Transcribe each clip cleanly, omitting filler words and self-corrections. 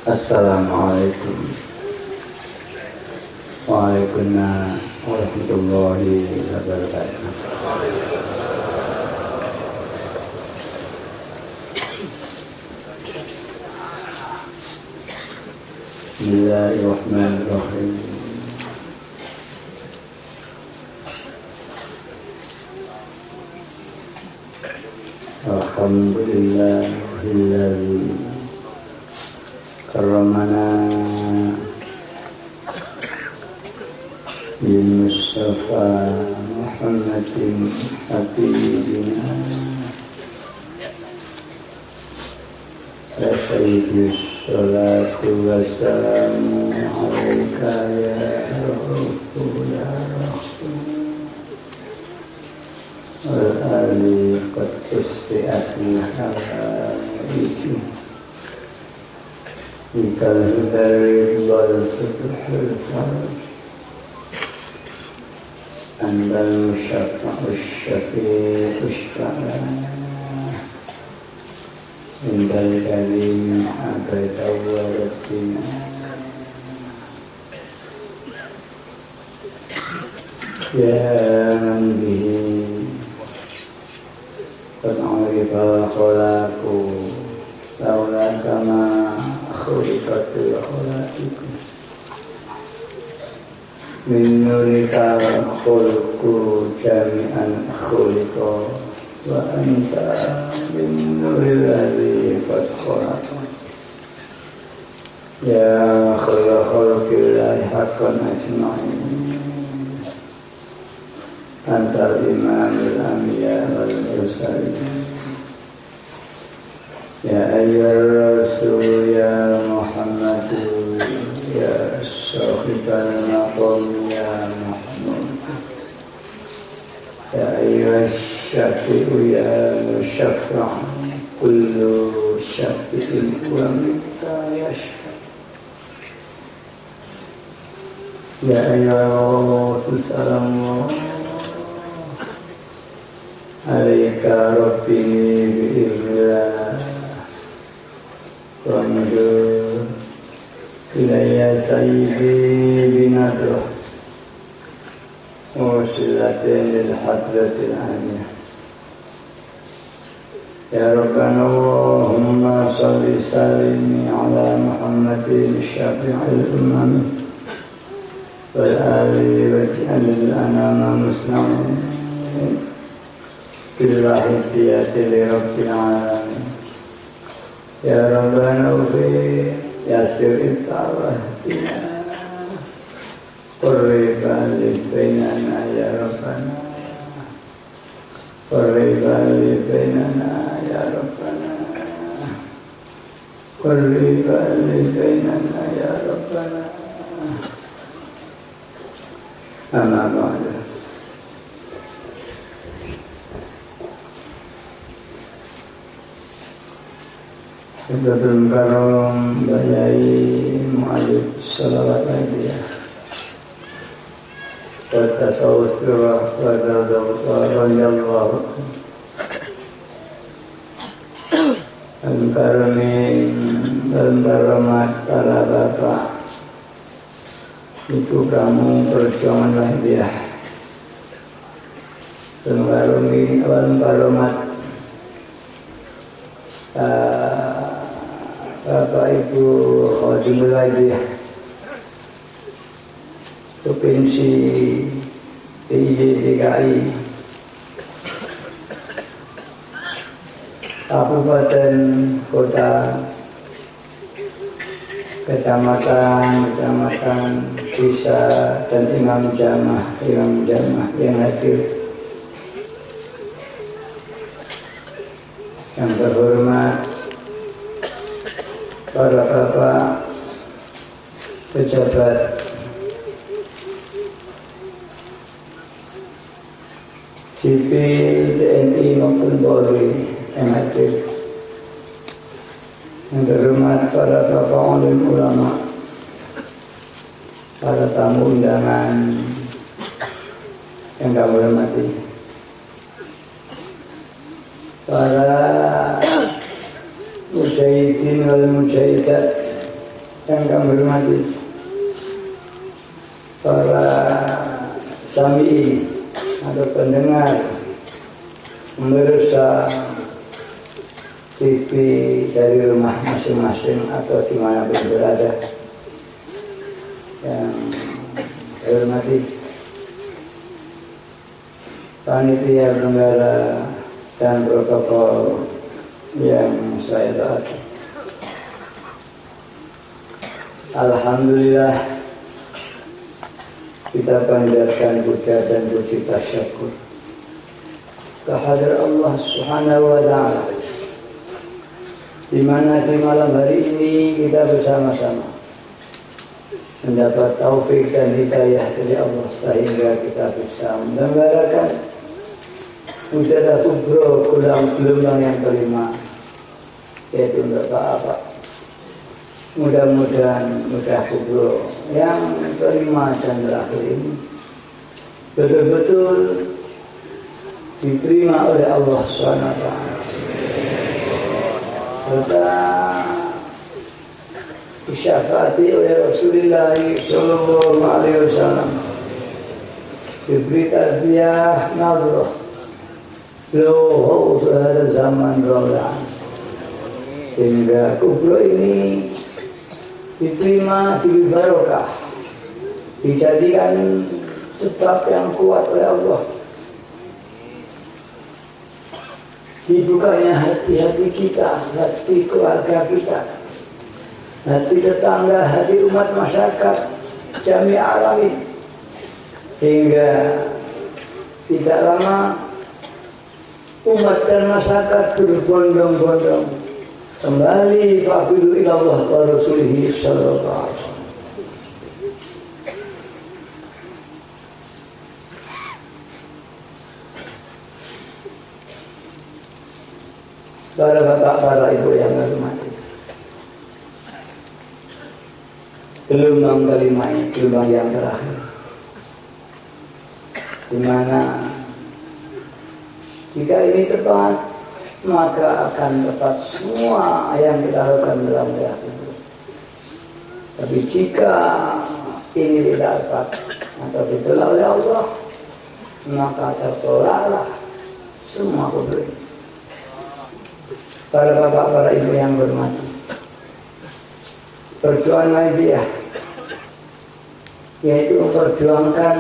Assalamualaikum warahmatullahi wabarakatuh. Bismillahirrahmanirrahim. Alhamdulillahilladzi karramana bil Mustafa Muhammadin habibina Rasulullah salatu wassalamu alaika ya Rasulullah al-ali qad usti'atna hawaiju bikal hudari wal futuhul faraj andal syafa'us syafi'us syafa'ah indal kalim abada wa rabbina ya man bihi qad urifa khalaqu laula kama khuliqatul khalaiqu min nurika khulqu jami'an khuliqa wa anta min nuril ladzi qad khalaqa ya khalaqil haqqan ajma'in antal imamul anbiya wal mursalin ya ayyuhar rasul ya Muhammad ya sahibal maqam ya Mahmud ya ayyuhash syafi'u ya musyaffa' kullu syafi'in wa minka yashfa' ya ayyuhal salamu alaika rabbi bi'illah wa mudur ilayya sayyidi binadrah wa silatin lil hadratil aliyah ya Rabbana Allahumma salli salimi ala Muhammadin syafi'il umami wal ali waj'alil anama musna'in bilwahidiyati li rabbil alamin ya Rabbana ufi yasir ittawahtina qurriba li bainana ya Rabbana qurriba li bainana ya Rabbana qurriba li bainana ya Rabbana amma ba'du. Abdul Karam Bayai Mu'alif Salawat Nabiya wa tasawus surah wa radiyallahu al-karamat para bapak itu kamu perjuanganlah dia al-karami al-karamat Bapak Ibu Khadimul Aidiyah Provinsi DKI Kabupaten Kota Kecamatan Desa dan imam jamaah yang hadir, yang terhormat para bapak pejabat sipil TNI maupun Polri yang hadir, yang terhormat para bapak alim ulama, para tamu undangan yang kami hormati, para mujahidin wal mujahidat yang kami hormati para sami'in atau pendengar pemirsa TV dari rumah masing-masing atau dimanapun berada yang saya hormati panitia penyelenggara dan protokol yang saya taati. Alhamdulillah kita panjatkan puja dan puji tasyukur kehadirat Allah Subhanahu wa taala, di mana di malam hari ini kita bersama-sama mendapat taufik dan hidayah dari Allah sehingga kita bisa menyelenggarakan Mujadah Kubro gelombang yang kelima, yaitu untuk Pak. Mudah-mudahan Mujadah Kubro yang kelima dan terakhir ini betul-betul diterima oleh Allah SWT serta disyafaati oleh Rasulullah Sallallahu Alaihi Wasallam, diberi tarbiyah nazarah loh sehari zaman Ramadan, sehingga kubro ini diterima, diberi barokah, dijadikan sebab yang kuat oleh Allah, dibukanya hati-hati kita, hati keluarga kita, hati tetangga, hati umat masyarakat jami alamin, hingga tidak lama umat dan masyarakat berbondong-bondong kembali fa'budu ilallah wa rasulihi sallallahu alaihi wasallam. Para bapak, para ibu yang hormati, gelombang kelima ini gelombang yang terakhir, di mana jika ini tepat, maka akan tepat semua yang kita lakukan dalam kehidupan. Tapi jika ini tidak tepat atau ditolak oleh Allah, maka tertolaklah semua kubur. Para bapak, para ibu yang bermati, perjuangan Muhammadiyah yaitu memperjuangkan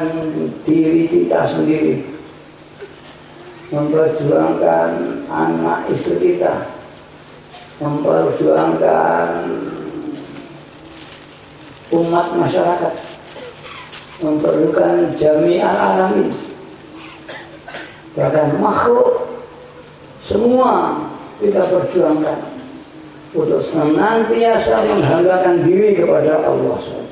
diri kita sendiri, memperjuangkan anak istri kita, memperjuangkan umat masyarakat, memperjuangkan jami'al alamin, bahkan makhluk semua kita perjuangkan untuk senantiasa menghambakan diri kepada Allah SWT.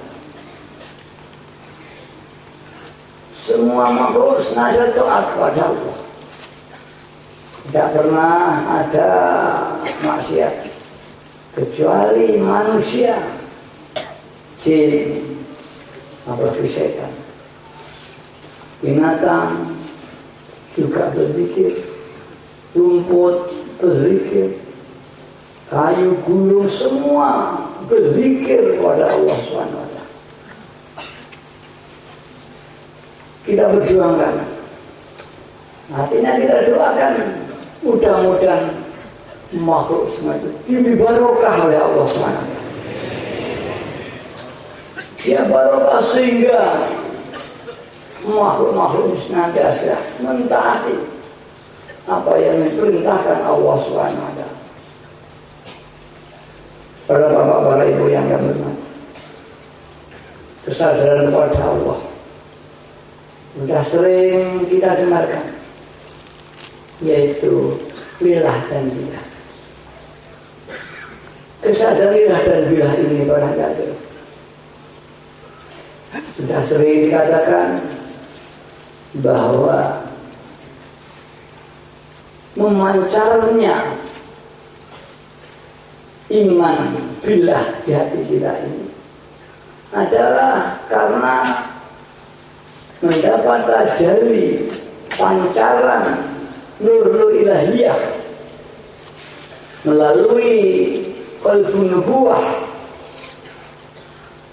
Semua makhluk senantiasa taat kepada Allah. Tidak pernah ada maksiat kecuali manusia, jin, apalagi setan. Binatang juga berzikir, rumput berzikir, kayu gunung semua berzikir kepada Allah SWT. Kita berjuangkan, artinya kita doakan, mudah-mudahan makhluk semua itu diberi barokah oleh Allah SWT. Dia barokah sehingga makhluk-makhluk senantiasa mentaati apa yang diperintahkan Allah SWT. Para bapak, para ibu yang kami hormati, kesadaran kepada Allah sudah sering kita dengarkan, yaitu lilah dan bilah. Kesadaran lilah dan bilah ini barangkali sudah sering dikatakan bahwa memancarnya iman billah di hati kita ini adalah karena mendapat tajalli pancaran nur ilahiyah melalui qalbun nubuwah,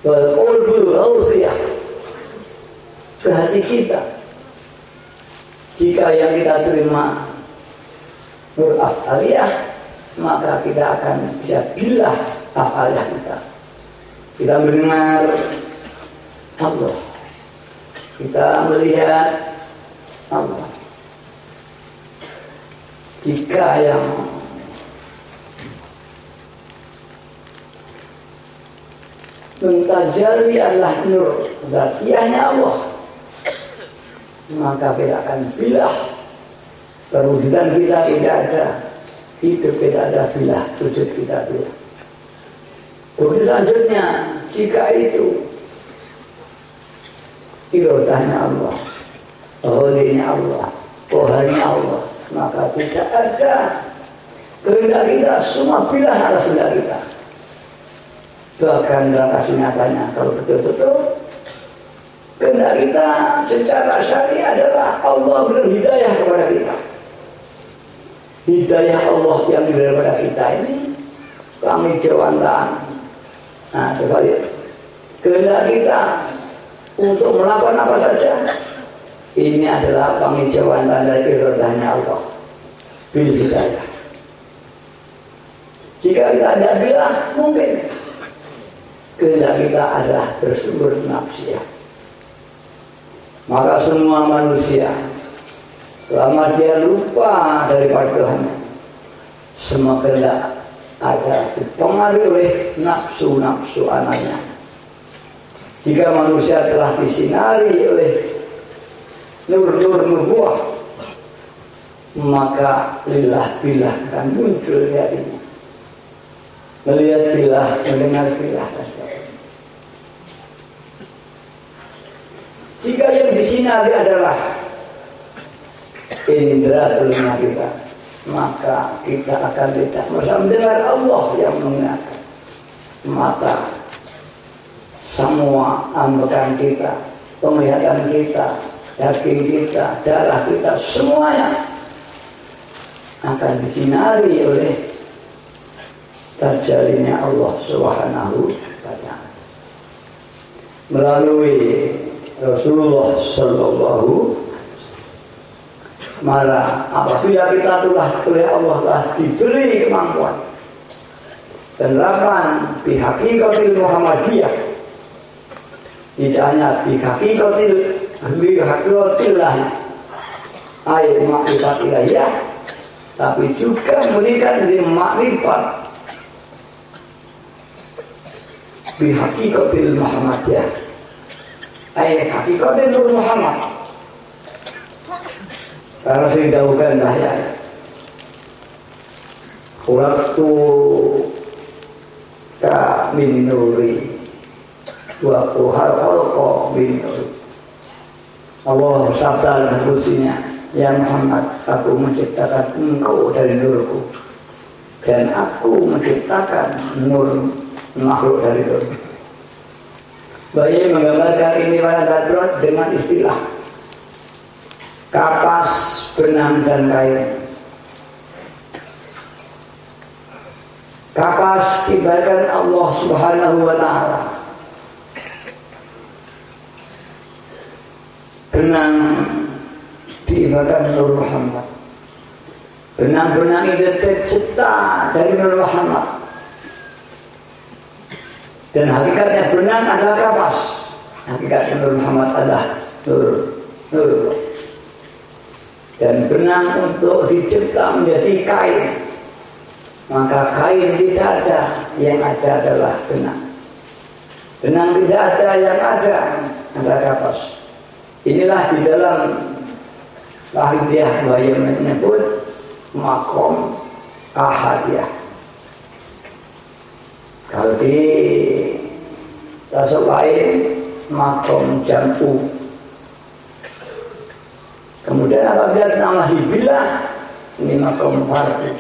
Qalbul ghausiyah, ke hati kita. Jika yang kita terima nur afaliyah, maka kita akan bisa bilah afaliyah kita. Kita mendengar Allah, kita melihat Allah. Jika yang mentajali adalah nur dzatiyahnya Allah, maka kita akan bilah perwujudan kita tidak ada, hidup tidak ada bilah, wujud kita bilah. Terus selanjutnya, jika itu irodahnya Allah, ghalihnya Allah, kohanya Allah, maka tidak ada kehendak kita, semua bilah atas kehendak kita. Bahkan dalam kasus nyatanya, kalau betul-betul kehendak kita secara syar'i adalah Allah beri hidayah kepada kita. Hidayah Allah yang diberi kepada kita ini kami jawantan. Nah, coba lihat. Kehendak kita untuk melakukan apa saja, ini adalah penghijauan dari iradahnya Allah bil hidayah. Jika kita tidak bilah, mungkin kehendak kita adalah bersumber nafsiyah. Maka semua manusia, selama dia lupa daripada Tuhan, semua kehendak ada dipengaruhi oleh nafsu-nafsu anaknya. Jika manusia telah disinari oleh nur-nur nubuwah, maka lillah bilah akan muncul di hatinya. Melihat bilah, mendengar bilah, dan sebagainya. Jika yang disinari adalah indera telinga kita, maka kita akan tidak merasa mendengar Allah yang mengingatkan. Mata, semua ambekan kita, penglihatan kita, daging kita, darah kita, semuanya akan disinari oleh tajalinya Allah Subhanahu wa ta'ala melalui Rasulullah Sallallahu. Malah apabila kita telah oleh Allah telah diberi kemampuan penerapan bihaqikatil Muhammadiyah, tidak hanya bihaqikatillah ayat ma'rifatillah, tapi juga memberikan di makrifat bihaqikatil Muhammadiyah ayat hakikatil Nur Muhammad. Karena saya dahulukan bahaya waktu ka min nuri waktu halqa min nuri. Allah sabda dalam kursinya, ya Muhammad, aku menciptakan engkau dari nurku, dan aku menciptakan nur makhluk dari nur. Bayi menggambarkan ini pada Dadrot dengan istilah kapas, benang, dan kain. Kapas diibaratkan Allah Subhanahu wa ta'ala, benang diibaratkan Nur Muhammad. Benang-benang itu tercipta dari Nur Muhammad, dan hakikatnya benang adalah kapas, hakikatnya Nur Muhammad adalah nur. Dan benang untuk dicipta menjadi kain, maka kain tidak ada, yang ada adalah benang. Benang tidak ada, yang ada adalah kapas. Inilah di dalam Wahidiyah yang menyebut makom ahadiyah. Kalau di tasawuf lain makom jam'u. Kemudian apabila kita masih bilah, ini makom fardu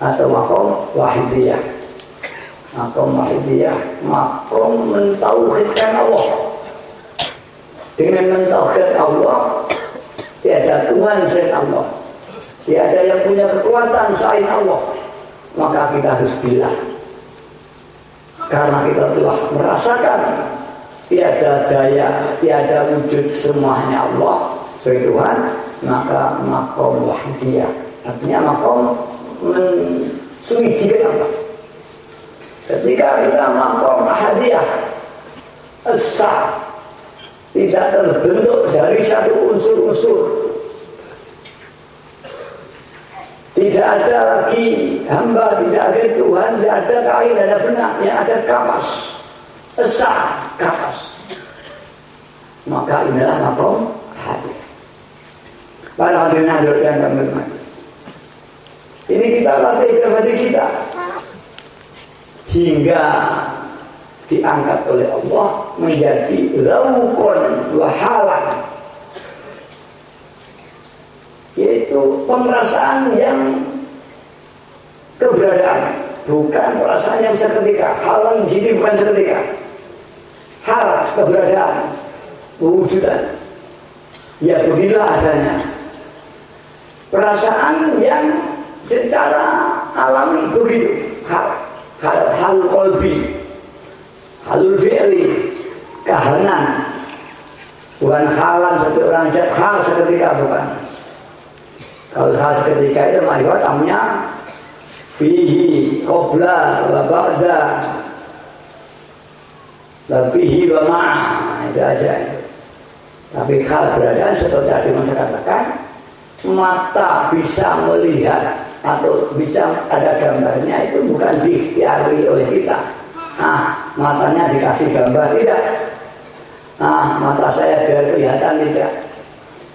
atau makom wahidiyah. Makom wahidiyah, makom mentauhidkan Allah. Dengan mentauhidkan Allah, tiada Tuhan selain Allah, tiada yang punya kekuatan selain Allah, maka kita harus bilah. karena kita telah merasakan tiada daya, tiada wujud semuanya Allah sebagai Tuhan, maka makom wahdiyah, artinya makom mensucikan Allah. Ketika kita makom ahadiyah esa, tidak terbentuk dari satu unsur-unsur, tidak ada lagi hamba, tidak ada Tuhan, tidak ada kain, tidak ada benang, yang ada kapas, esa, kapas. Maka inilah makom ahadiyah. Para hadirin yang kami hormati, ini kita latih pribadi kita hingga diangkat oleh Allah menjadi laukon wahalan, yaitu pemerasaan yang keberadaan, bukan perasaan yang seketika. Halan di sini bukan seketika, hal keberadaan, wujudnya, ya beginilah adanya. Perasaan yang secara alami begitu, hal kolbi, halul fi'li, kahanan, bukan halan seperti orang jat, hal seketika bukan. Kalau hal seketika itu maksudnya namanya fihi, qobla, wa ba'da, fihi wa ma'a, itu aja. Tapi hal beradaan seperti tadi saya katakan, mata bisa melihat atau bisa ada gambarnya itu bukan diikhtiari oleh kita. Matanya dikasih gambar, tidak. Mata saya biar kelihatan, tidak.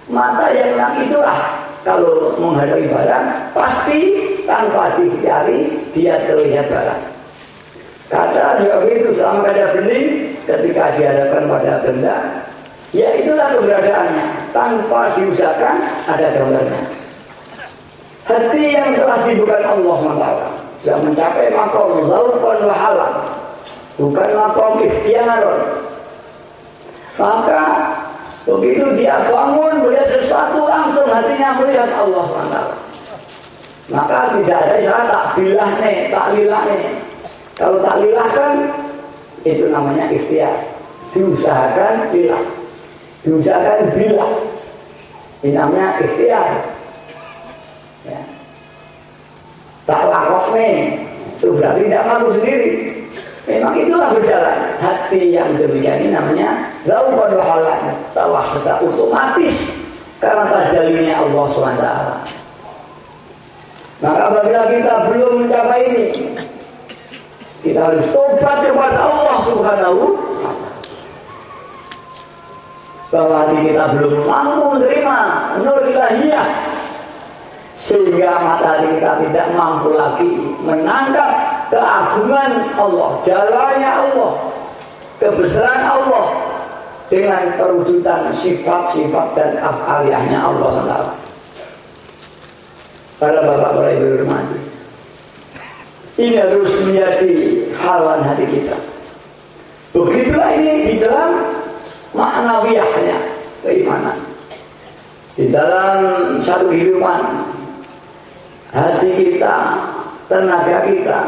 Mata yang itulah kalau menghadapi barang pasti tanpa diikhtiari dia terlihat barang. Kata dia itu selama ada bening, ketika dihadapkan pada benda, ya itulah keberadaannya, tanpa diusahakan ada gambarnya. Hati yang telah dibuka Allah SWT sudah mencapai makom laukon wahalan, bukan makom ikhtiaron. Maka begitu dia bangun melihat sesuatu, langsung hatinya melihat Allah SWT. Maka tidak ada istilah takbilah nih, taklilah nih. Kalau taklilah kan itu namanya ikhtiar, diusahakan lilah, diusahakan bila, ini namanya ikhtiar. Ya. Tak lakok nih, itu berarti tidak mampu sendiri. Memang itulah berjalan. Hati yang demikian ini namanya laukon wahalan, telah secara otomatis karena tajalinya Allah SWT. Maka apabila kita belum mencapai ini, kita harus tobat kepada Allah Subhanahu wa Ta'ala. Bahwa hati kita belum mampu menerima nur ilahiyah, sehingga mata hati kita tidak mampu lagi menangkap keagungan Allah, jalannya Allah, kebesaran Allah dengan perwujudan sifat-sifat dan af'aliyahnya Allah SWT. Para bapak, para ibu hormati, ini harus menjadi halan hati kita. Begitulah ini di dalam maknawiyahnya keimanan. Di dalam satu kehidupan, hati kita, tenaga kita,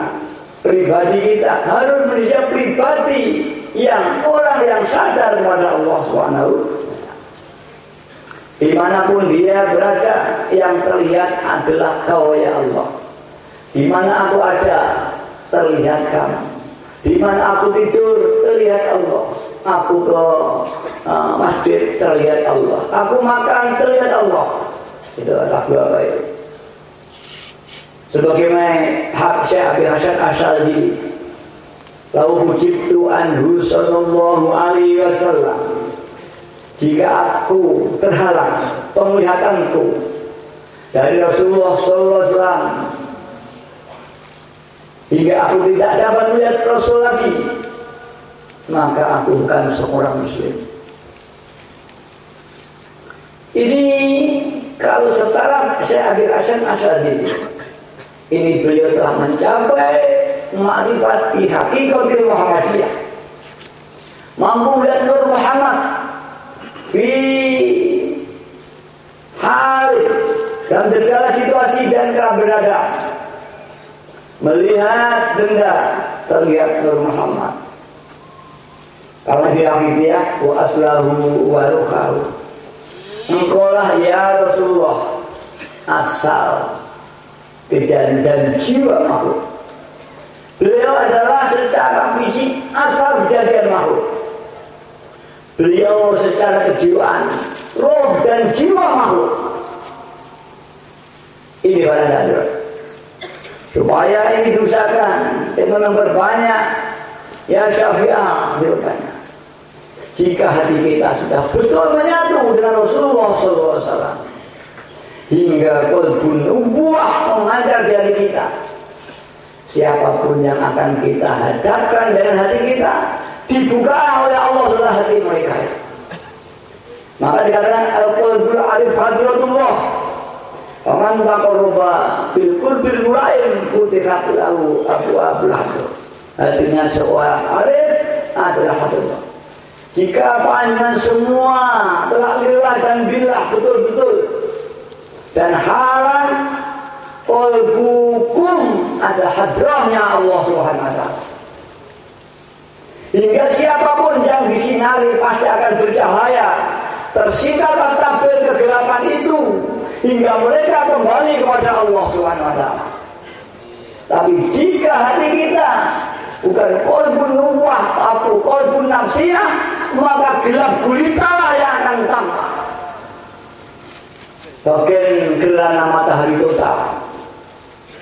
pribadi kita harus menjadi pribadi yang orang yang sadar kepada Allah SWT. Dimanapun dia berada, yang terlihat adalah Kau ya Allah. Di mana aku ada, terlihat Kamu. Di mana aku tidur, terlihat Allah. Aku ke masjid, terlihat Allah. Aku makan, terlihat Allah. Itu lagu apa itu? Sebagaimana hak Syekh Abi Hasan Asy'ari, "Lau hujibtu anhu sallallahu alaihi wasallam." Jika aku terhalang penglihatanku dari Rasulullah sallallahu alaihi wasallam, hingga aku tidak dapat melihat Rasul lagi, maka aku bukan seorang muslim. Ini kalau setara Syekh Abi Hasan Asy'ari, ini beliau telah mencapai ma'rifat bi haqiqatil Muhammadiyah, mampu melihat Nur Muhammad fi hal dalam segala situasi dan keberadaan, melihat benda, terlihat Nur Muhammad. Karena dia hidayah wa aslahu wa ruhahu. Engkaulah ya Rasulullah asal dan jiwa makhluk. Beliau adalah secara fisik asal kejadian makhluk. Beliau secara kejiwaan, roh dan jiwa makhluk. Ini pada dasar. Supaya ini diusahakan dengan memperbanyak ya Syafi'ah diperbanyak. Jika hati kita sudah betul menyatu dengan Rasulullah SAW, hingga qalbun nubuwah mengajar dari kita. Siapapun yang akan kita hadapkan dengan hati kita, dibuka oleh Allah adalah hati mereka. Maka dikatakan al-qalbul arif hadratullah. Faman taqarraba bil qurbil muraim futihat lahu abwaabul hadrat. Artinya seorang arif adalah hadratullah. Jika panjenengan semua telah lillah dan billah betul-betul dan haram qalbukum ada hadrahnya Allah Subhanahu wa taala. Hingga siapapun yang disinari pasti akan bercahaya. Tersingkaplah tabir kegelapan itu hingga mereka kembali kepada Allah Subhanahu wa taala. Tapi jika hati kita bukan qalbun nubuwah tapi qalbun nafsiyah, maka gelap gulitalah yang akan tampak. Bagian gerhana matahari total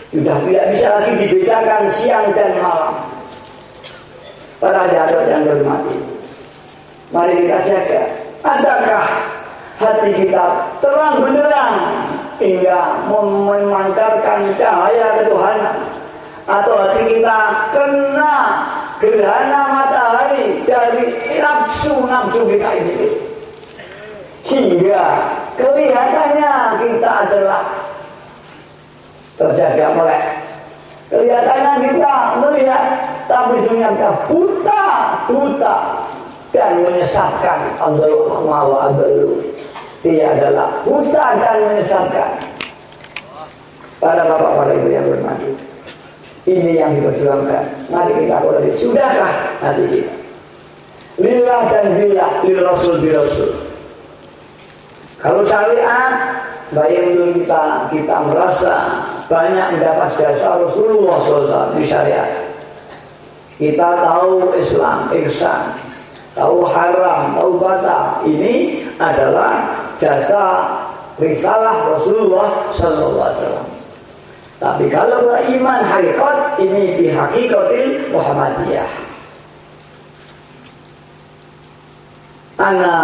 sudah tidak bisa lagi dibedakan siang dan malam. Para hadirin yang hormati, mari kita jaga. Adakah hati kita terang benderang hingga memancarkan cahaya ketuhanan, atau hati kita kena gerhana matahari dari nafsu kita ini, sehingga kelihatannya kita adalah terjaga melek. Kelihatannya kita melihat, tapi sebenarnya kita buta dan menyesatkan. Allah dia adalah buta dan menyesatkan. Para bapak, para ibu yang bermati, ini yang diperjuangkan. Mari kita mulai. Sudahkah hati kita lillah dan billah, lil rasul bi rasul? Kalau syariat baik kita merasa banyak mendapat jasa Rasulullah SAW di syariat. Kita tahu Islam, ihsan, tahu haram, tahu batal. Ini adalah jasa risalah Rasulullah SAW. Tapi kalau iman hakikat, ini bihaqikatil Muhammadiyah. Ana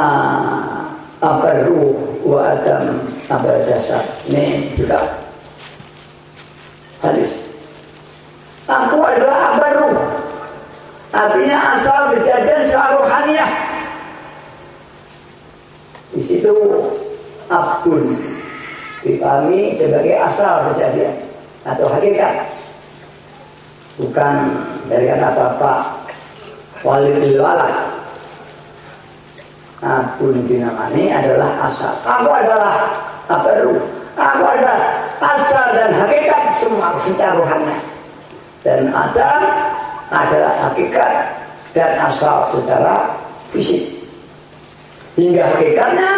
abaruh wa adam abad dasar. Ini juga hadis. Aku adalah abaruh, artinya asal kejadian seruhaniyah. Di situ abdun dipahami sebagai asal kejadian atau hakikat, bukan dari kata bapak walidil walad. Abdun dinamani adalah asal. Aku adalah abaruh, aku adalah asal dan hakikat semua secara rohani. Dan Adam adalah hakikat dan asal secara fisik. Hingga hakikatnya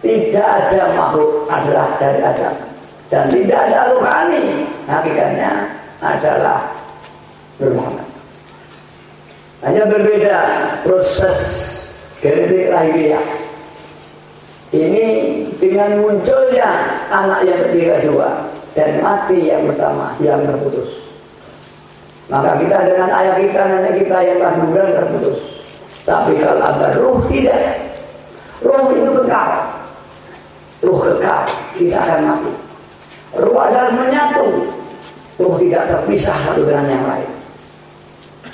tidak ada makhluk adalah dari Adam, dan tidak ada rohani, hakikatnya adalah Muhammad. Hanya berbeda proses genetik lahiriah. Ini dengan munculnya anak yang ketiga dua dan mati yang pertama yang terputus. Maka kita dengan ayah kita, nenek kita yang telah bulan terputus. Tapi kalau ada ruh tidak. Ruh itu kekal. Ruh kekal, tidak akan mati. Ruh adalah menyatu. Ruh tidak terpisah satu dengan yang lain.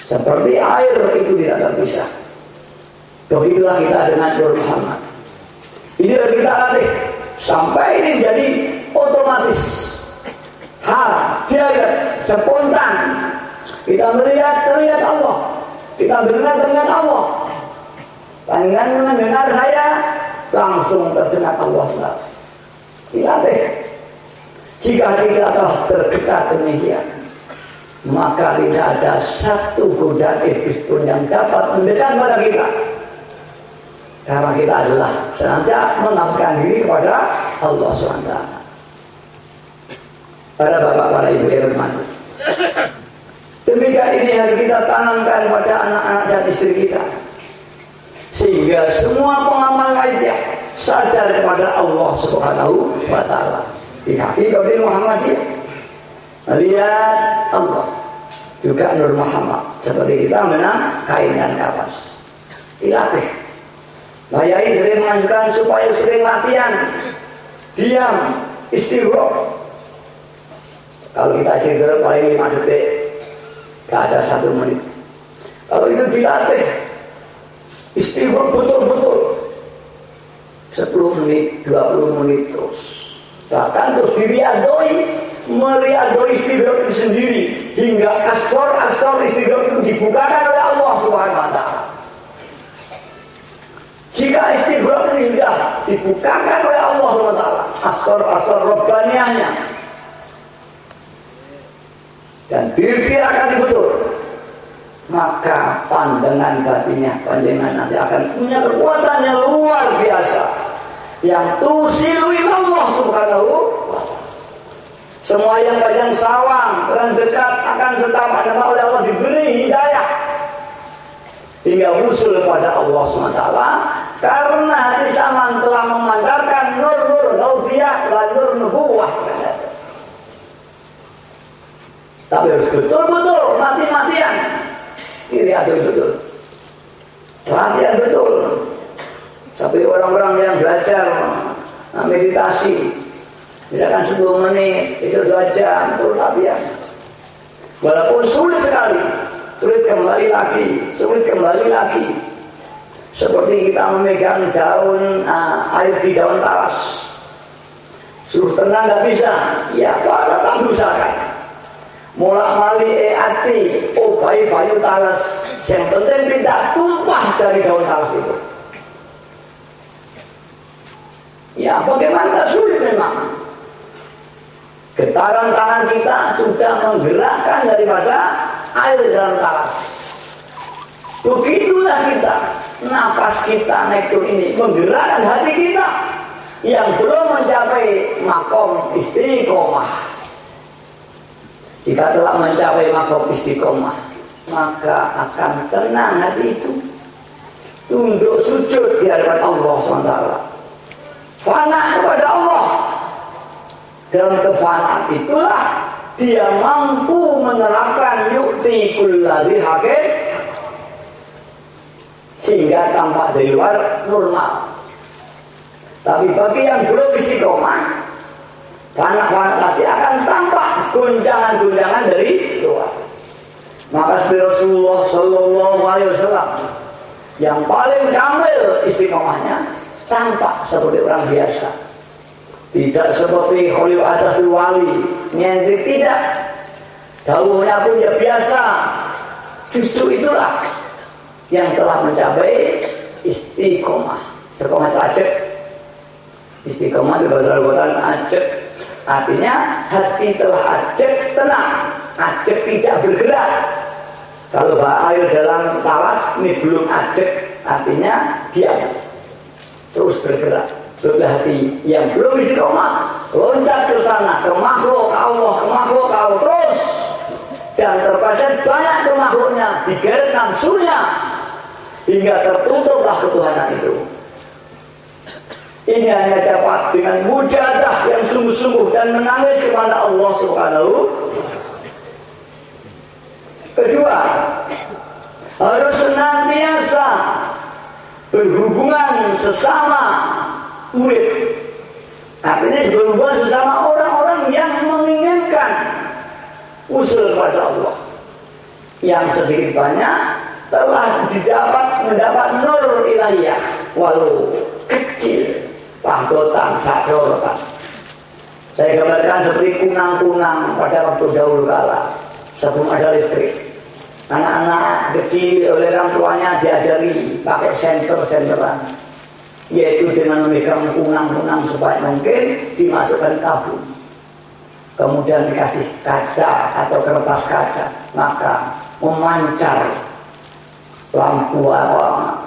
Seperti air itu tidak terpisah. Begitulah kita dengan Nur Muhammad. Ini harus kita latih sampai ini menjadi otomatis, hal, jagat, spontan. Kita terlihat Allah, kita dengar dengan Allah. Panjenengan mendengar saya, langsung terdengar Allah. Dilatih. Jika kita telah terdekat demikian, maka tidak ada satu godaan iblis pun yang dapat mendekat pada kita, karena kita adalah senantiasa mengabdikan diri kepada Allah SWT. Para bapak, para ibu yang bermanfaat, demikian ini harus kita tanamkan pada anak-anak dan istri kita, sehingga semua pengamal lainnya sadar kepada Allah Subhanahu wa Ta'ala. Di hakikatul Muhammadiyah, melihat Allah juga Nur Muhammad, seperti kita menang kain dan kapas. Dilatih. Bayai sering mengajukan supaya sering latihan, diam, istighfar. Kalau kita istighfar paling 5 detik, gak ada 1 menit. Kalau itu dilatih, istighfar betul-betul 10 menit, 20 menit terus. Bahkan terus meriadoi istighfar itu sendiri, hingga asor istighfar itu dibukakan oleh Allah Subhanahu wa Ta'ala. Jika istighfar ini sudah dibukakan oleh Allah Subhanahu wa Ta'ala, asor robbaniyahnya, dan diri akan betul, maka pandangan batinnya panjenengan nanti akan punya kekuatan yang luar biasa, yang tusilu ilallah Subhanahu wa Ta'ala. Semua yang panjang sawang dan dekat akan setapak nama oleh Allah diberi hidayah hingga usul pada Allah SWT, karena hati zaman telah memancarkan nur-nur ghausiyah dan nur nubuwah. Tapi harus betul-betul mati-matian, tidak betul, latihan betul. Seperti orang-orang yang belajar meditasi, misalkan 10 menit, itu 2 jam, itu latihan. Walaupun sulit sekali, sulit kembali lagi. Seperti kita memegang daun air di daun talas, suruh tenang nggak bisa, ya tetap usahakan. Mulak-mali ati, bayu talas, yang penting tidak tumpah dari daun talas itu. Ya bagaimana sulit memang. Getaran tangan kita sudah menggerakkan daripada air dalam talas. Begitulah kita, nafas kita naik turun ini menggerakkan hati kita yang belum mencapai makom istiqomah. Jika telah mencapai makom istiqomah, maka akan tenang hati itu, tunduk sujud di hadapan Allah SWT, fana kepada Allah. Dalam kefanaan itulah dia mampu menerapkan yukti kulladzi haqqin, sehingga tampak dari luar normal. Tapi bagi yang belum istiqomah, anak-anak tadi akan tampak guncangan-guncangan dari luar. Maka Rasulullah Sallallahu Alaihi Wasallam yang paling kamil istiqomahnya tampak seperti orang biasa, tidak seperti khalifah atas wali, nyentrik tidak. Dawuhnya pun ya biasa. Justru itulah yang telah mencapai istiqomah. Istiqomah itu ajak. Istiqomah itu betul-betul ajak. Artinya hati telah ajak tenang, ajak tidak bergerak. Kalau air dalam talas ini belum ajak, artinya diam, terus bergerak. Sudah hati yang belum istiqomah loncat ke sana, ke makhluk Allah, ke makhluk Allah terus, dan terpadat banyak ke makhluknya, digeret nafsunya hingga tertutuplah ketuhanan itu. Ini hanya dapat dengan mujahadah yang sungguh-sungguh dan menangis kepada Allah Subhanahu. Kedua, harus senantiasa berhubungan sesama murid. Artinya berhubungan sesama orang-orang yang menginginkan usul kepada Allah, yang sedikit banyak telah mendapat nur ilahiyah, walau kecil, pahdotan, sacorotan. Saya gambarkan seperti kunang-kunang pada waktu dahulu kala, sebelum ada listrik. Anak-anak kecil oleh orang tuanya diajari pakai senter-senteran, yaitu dengan memegang kunang-kunang supaya mungkin dimasukkan tabung. kemudian dikasih kaca atau kertas kaca, maka memancar lampu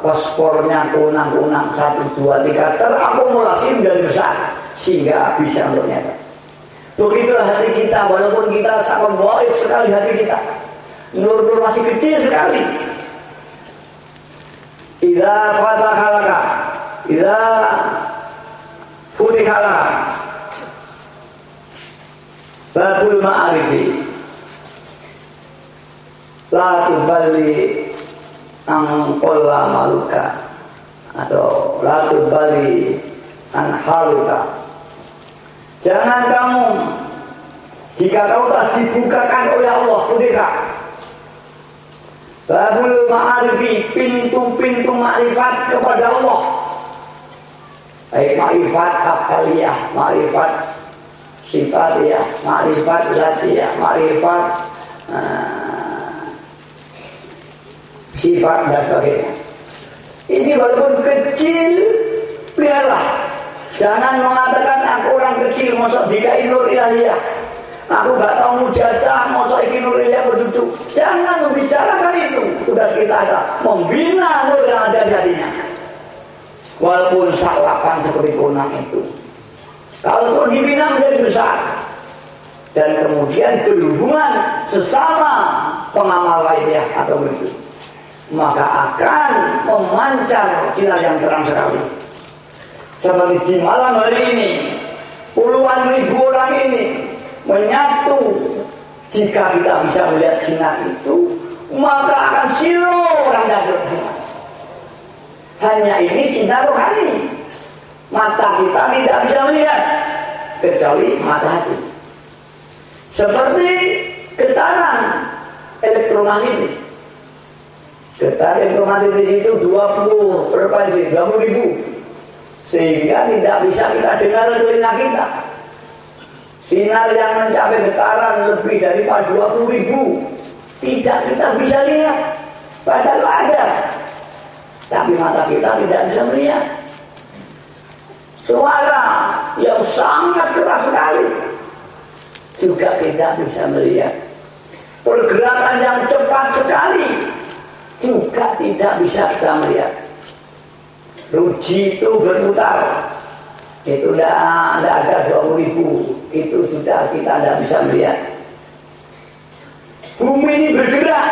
fosfornya kunang-kunang 1, 2, 3 terakumulasi menjadi besar sehingga bisa untuk nyata. Begitulah hati kita, walaupun kita sangat waif sekali hati kita, nur-nur masih kecil sekali. Idza fatahalaka, idza futihalaka babul ma'arifi la tubali angkola maluka atau la tubali anhaluka. Jangan kamu, jika kau telah dibukakan oleh Allah futiha babul ma'arifi, pintu-pintu ma'rifat kepada Allah, baik ma'rifat afaliyah, ma'rifat sifatiyah, ma'rifat zatiyah, ma'rifat sifat dan sebagainya. Ini walaupun kecil, lihatlah. Jangan mengatakan aku orang kecil, masa dikai nur ilahiyah, aku gak tahu mujadah, masa ini nur ilahiyah begitu. Jangan membicarakan itu. Tugas kita ada membina nur yang ada di hatinya, walaupun salapan seperti kunang itu. Kalau itu dibina menjadi besar, dan kemudian berhubungan sesama pengamal lainnya atau begitu, maka akan memancar sinar yang terang sekali. Seperti di malam hari ini, puluhan ribu orang ini menyatu. Jika kita bisa melihat sinar itu, maka akan silau orang jatuh sinar. Hanya ini sinar rohani. Mata kita tidak bisa melihat kecuali mata hati. Seperti getaran elektromagnetis. Getaran elektromagnetis itu 20 ribu, sehingga tidak bisa kita dengar telinga kita. Sinar yang mencapai getaran lebih daripada 20 ribu tidak kita bisa lihat, padahal ada, tapi mata kita tidak bisa melihat. Suara yang sangat keras sekali juga tidak bisa melihat. Pergerakan yang cepat sekali juga tidak bisa kita melihat. Ruji itu berputar, itu tidak ada 20 ribu, itu sudah kita tidak bisa melihat. Bumi ini bergerak,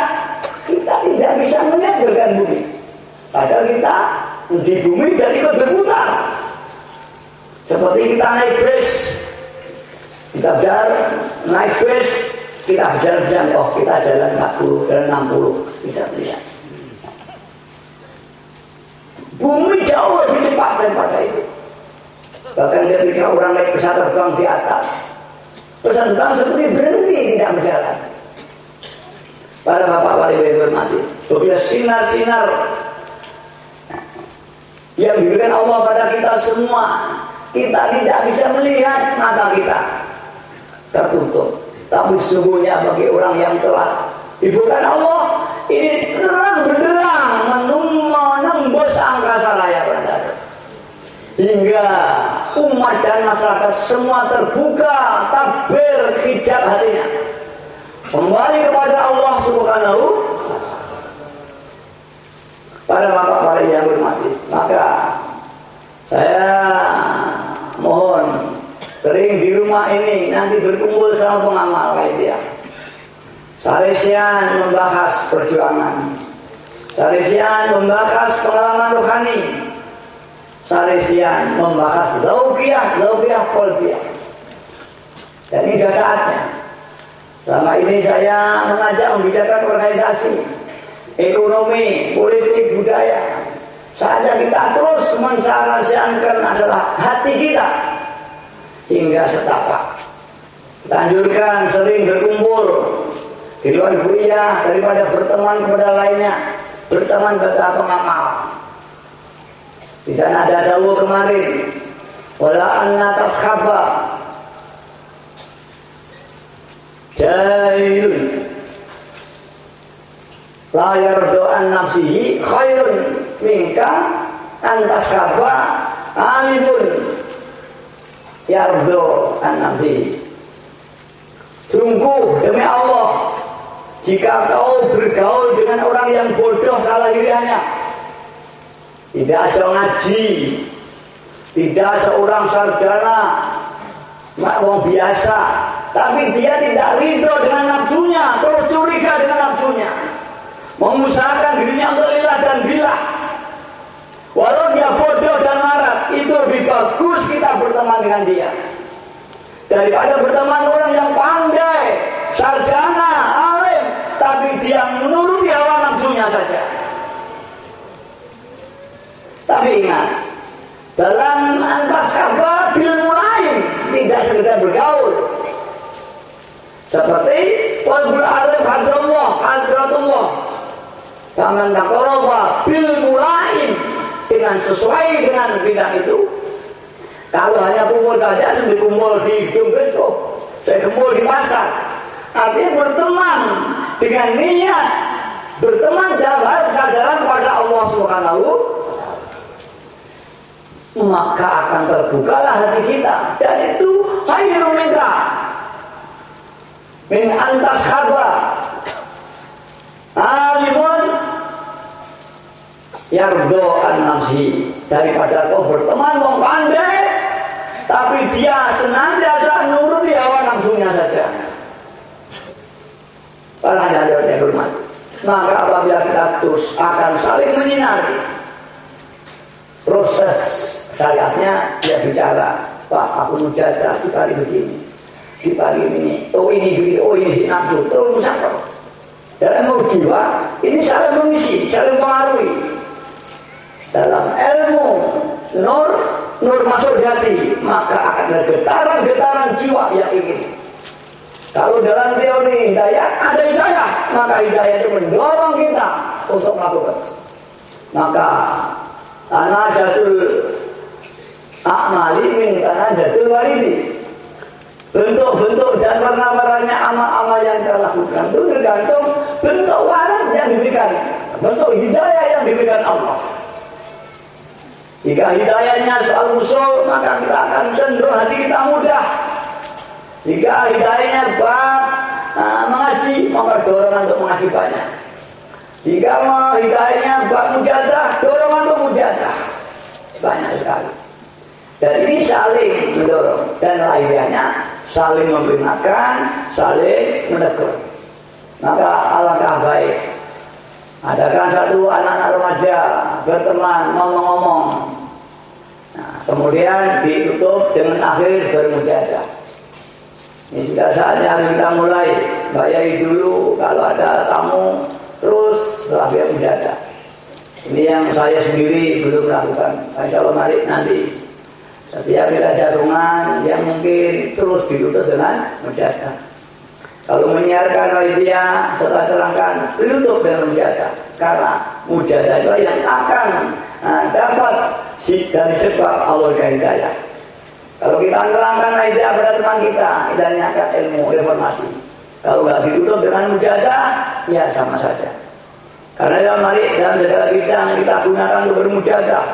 kita tidak bisa melihat gerakan bumi, padahal kita di bumi dan ikut berputar. Seperti kita naik bus, kita berjalan naik bus, kita berjalan, oh kita jalan 40, jalan 60, bisa melihat. Bumi jauh lebih cepat daripada itu. Bahkan ketika orang naik pesawat terbang di atas, pesawat terbang seperti berhenti tidak berjalan. Para bapak ibu yang hormati, begitu sinar-sinar yang diberikan Allah pada kita semua, kita tidak bisa melihat, mata kita tertutup. Tapi sesungguhnya bagi orang yang telah diberikan Allah, ini terang benderang menembus angkasa raya, hingga umat dan masyarakat semua terbuka takbir hijab hatinya kembali kepada Allah Subhanahu. Pada bapak yang hormati, maka saya mohon sering di rumah ini nanti berkumpul sama pengamal kayak Saresian membahas perjuangan, Saresian membahas pengalaman rohani, Saresian membahas lauqiyah qalbiyah. Dan ini sudah saatnya. Selama ini saya mengajak membicarakan organisasi, ekonomi, politik, budaya. Saatnya kita terus mensarasiankan adalah hati kita hingga setapak. Kita anjurkan sering berkumpul di luar kuliah daripada berteman kepada lainnya, berteman kepada pengamal. Di sana ada dawuh kemarin, wala anna tashaba jahilun la yardu an nafsihi khairun minka an tashaba alimun yardu an nafsihi. Sungguh demi Allah, jika kau bergaul dengan orang yang bodoh salahiriannya, tidak ngaji, tidak seorang sarjana, orang biasa, tapi dia tidak ridho dengan nafsunya, terus curiga dengan nafsunya, mengusahakan dirinya untuk lillah dan billah, walau dia bodoh dan marah, itu lebih bagus kita berteman dengan dia daripada berteman orang yang pandai, sarjana, alim, tapi dia menuruti hawa nafsunya saja. Tapi ingat, dalam antas kabar ilmu lain tidak sekedar bergaul. Seperti qalbul arif hadratullah. Jangan taqarraba ilmu lain dengan sesuai dengan bidang itu. Kalau hanya kumpul saja, saya kumpul di gedung besok, saya kumpul di pasar. Artinya berteman dengan niat, berteman dalam hal kesadaran kepada Allah Subhanahu, maka akan terbukalah hati kita. Dan itu khairu minka min antas khaba alimun yardo an-nafsi, daripada kau berteman wong pandai tapi dia senantiasa nuruti hawa nafsunya saja. Para hadirin yang hormat, maka apabila kita terus akan saling menyinari proses syariatnya, dia bicara, Pak, aku mujadah di kali begini, di kali ini, oh ini si nafsu, oh musafir. Dalam mau jiwa, ini saling mengisi, saling mengaruhi. Dalam ilmu nur masuk di hati, maka akan ada getaran-getaran jiwa yang ingin. Kalau dalam teori hidayah, ada hidayah, maka hidayah itu mendorong kita untuk melakukan. Maka tanadatul a'mali min tanadatul walidi. Bentuk-bentuk dan warna-warnanya amal-amal yang kita lakukan itu tergantung bentuk warna yang diberikan, bentuk hidayah yang diberikan Allah. Jika hidayahnya soal usul, maka kita akan cenderung hati kita mudah. Jika hidayahnya bab mengaji, maka dorongan untuk mengaji banyak. Jika hidayahnya bab mujadah, dorongan untuk mujadah banyak sekali. Dan ini saling mendorong, dan lahiriahnya saling memperingatkan, saling menegur. Maka alangkah baik adakan satu anak-anak remaja berteman, ngomong-ngomong. Nah, kemudian ditutup dengan akhir bermujadah. Ini sudah saatnya kita mulai bayai dulu kalau ada tamu, terus setelah dia mujadah. Ini yang saya sendiri belum lakukan. Insya Allah mari nanti setiap kita jagungan yang mungkin terus ditutup dengan mujadah. Kalau menyiarkan media setelah terangkan tutup dengan mujadah, karena mujadah itu yang akan dapat dari sebab Allah hidayah. Kalau kita terangkan media pada teman kita, dan nyangkat ilmu informasi. Kalau nggak ditutup dengan mujadah, ya sama saja. Karena dalam segala bidang kita gunakan untuk bermujadah,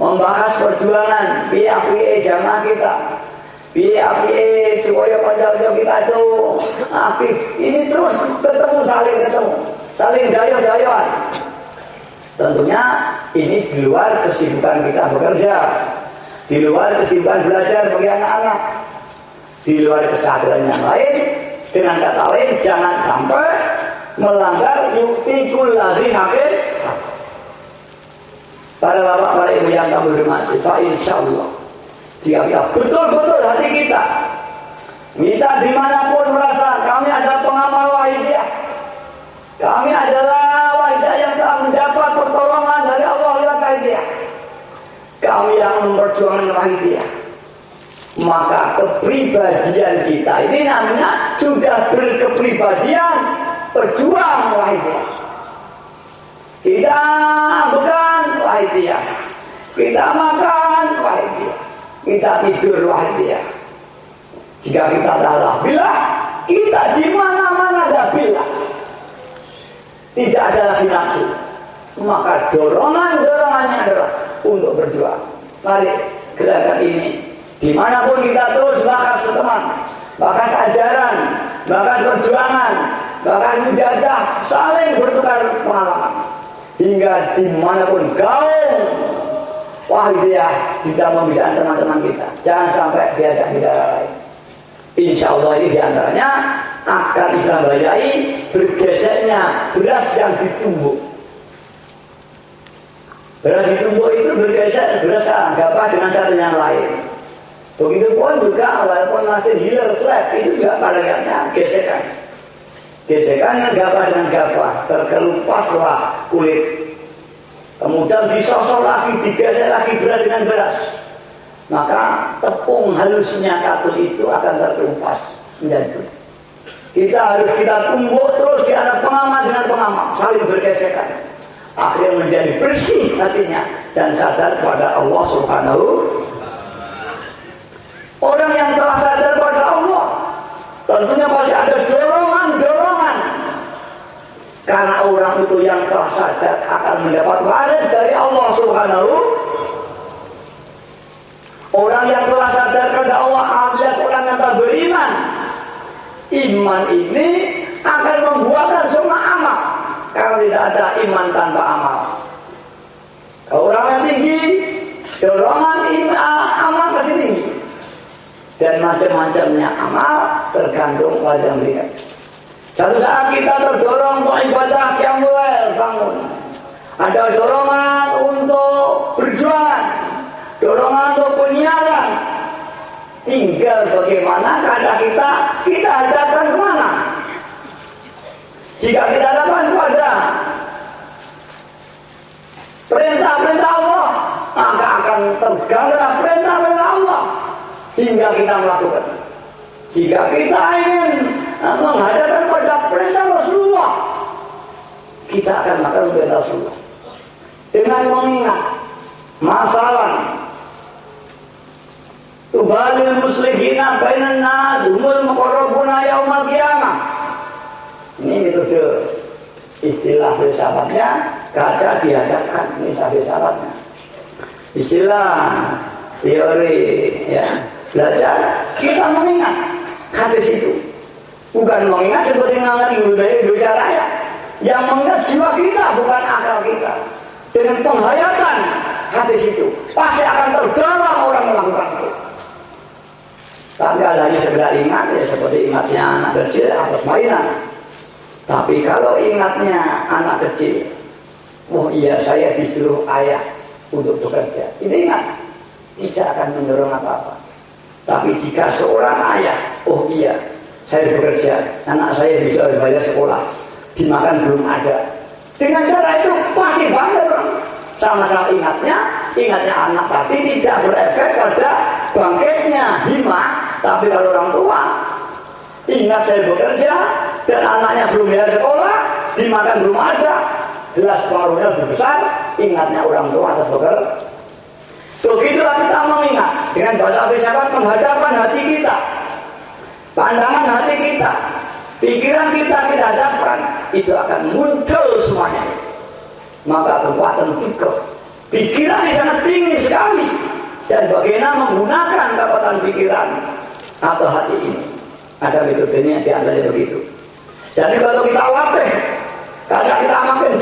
membahas perjuangan PIA jamaah kita. PIA supaya konco-konco kita itu aktif. Ini terus ketemu, saling dayo-dayoan. Tentunya ini di luar kesibukan kita bekerja, di luar kesibukan belajar bagi anak-anak, di luar kesadaran yang lain. Dengan kata lain, jangan sampai melanggar yuktikul ladzi haqqin. Para bapak, para ibu yang kami hormati, insya Allah jika kita betul-betul hati kita dimanapun merasa kami ada pengamal wahidiyah, kami adalah wahidiyah yang telah mendapat pertolongan dari Allah lewat wahidiyah, kami yang memperjuangkan wahidiyah, maka kepribadian kita ini namanya sudah berkepribadian berjuang wahidiyah. Kita bukan wahidiyah, kita makan wahidiyah, kita tidur wahidiyah. Jika kita adalah billah, kita di mana-mana ada billah. Tidak ada lagi nafsu. Maka dorongannya adalah untuk berjuang. Mari gerakan ini, dimanapun kita terus bahas teman, bakas ajaran, bakas perjuangan, bakas mujahadah, saling bertukar pengalaman. Hingga dimanapun gaung, wah dia tidak membicarakan teman-teman kita. Jangan sampai diajak bicara lain. Insya Allah ini diantaranya akan Islam bayai bergeseknya beras yang ditumbuk. Beras ditumbuk itu bergeser beras gapah dengan cara yang lain. Begitupun juga walaupun masih hilir slab itu juga pada lihatnya gesekan. Gesekan gapah dengan gapah, terkelupaslah kulit. Kemudian disosok lagi, digesek lagi beras dengan beras. Maka tepung halusnya katun itu akan terkelupas menjadi. Kita harus kita tumbuk terus di antara pengamat dengan pengamat, saling bergesekan. Akhirnya menjadi bersih hatinya dan sadar kepada Allah Subhanahu. Orang yang telah sadar kepada Allah tentunya pasti ada dorongan-dorongan. Karena orang itu yang telah sadar akan mendapat waris dari Allah Subhanahu. Orang yang telah sadar kepada Allah adalah orang yang telah beriman. Iman ini akan membuahkan semua amal. Kalau tidak ada iman tanpa amal. Kalau orang yang tinggi, dorongan amal pasti tinggi. Dan macam-macamnya amal tergantung pada mereka. Satu saat kita terdorong untuk ibadah qiyamul bangun. Ada dorongan untuk berjuang, dorongan untuk penyiaran. Tinggal bagaimana kata kita hadapkan kemana. Jika kita hadapkan kepada perintah-perintah Allah, maka akan terganggu perintah-perintah Allah hingga kita melakukan. Jika kita ingin menghadapkan pada perintah Rasulullah, kita akan melakukan perintah Rasulullah dengan mengingat masalah tubalil muslihina bainan nas humul muqarrabuna yaumal qiyamah. Ini metode istilah filsafatnya, kaca dihadapkan, ini filsafatnya. Istilah teori ya, belajar kita mengingat hadis itu. Bukan mengingat seperti mengingat Indonesia Raya. Yang mengingat jiwa kita, bukan akal kita. Dengan penghayatan hadis itu pasti akan terdorong orang melakukan itu. Tapi kalau hanya sekedar ingat, ya seperti ingatnya anak kecil atas mainan. Tapi kalau ingatnya anak kecil, oh iya saya disuruh ayah untuk bekerja, ini ingat, tidak akan mendorong apa-apa. Tapi jika seorang ayah, oh iya saya bekerja, anak saya bisa bayar sekolah, dimakan belum ada. Dengan cara itu pasti bangga orang. Sama-sama ingatnya anak tadi tidak berefek pada bangkitnya himmah. Tapi kalau orang tua ingat saya bekerja dan anaknya belum bayar sekolah, dimakan belum ada, jelas pengaruhnya lebih besar. Ingatnya orang tua atau bekerja. Begitulah kita mengingat dengan bahasa filsafat menghadapkan hati kita, pandangan hati kita, pikiran kita hadapkan, itu akan muncul semuanya. Maka kekuatan juga pikiran yang sangat tinggi sekali, dan bagaimana menggunakan kekuatan pikiran atau hati ini. Ada metodenya di antaranya begitu. Jadi kalau kita latih, kadang kita makin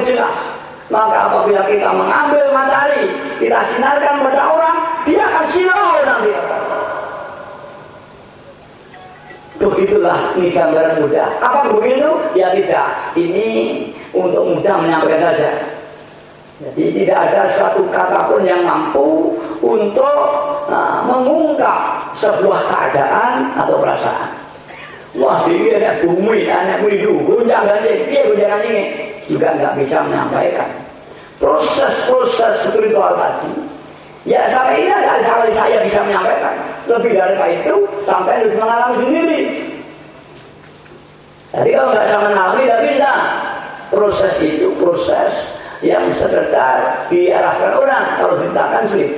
jelas, maka apabila kita mengambil matahari, kita sinarkan pada orang, dia akan silau nanti. Begitulah ini gambaran mudah. Apa begitu? Ya tidak. Ini untuk mudah menyampaikan saja. Jadi tidak ada suatu kata pun yang mampu untuk mengungkap sebuah keadaan atau perasaan. Wah, dia ada bumi, anak widu, gunjang ganjing, dia gunjang ganjing juga nggak bisa menyampaikan. Proses-proses spiritual tadi, ya sampai ini ada sampai saya bisa menyampaikan. Lebih dari itu sampai harus mengalami sendiri. Jadi kalau nggak sama mengalami tidak bisa. Proses itu proses yang sekedar diarahkan orang, kalau diceritakan sulit.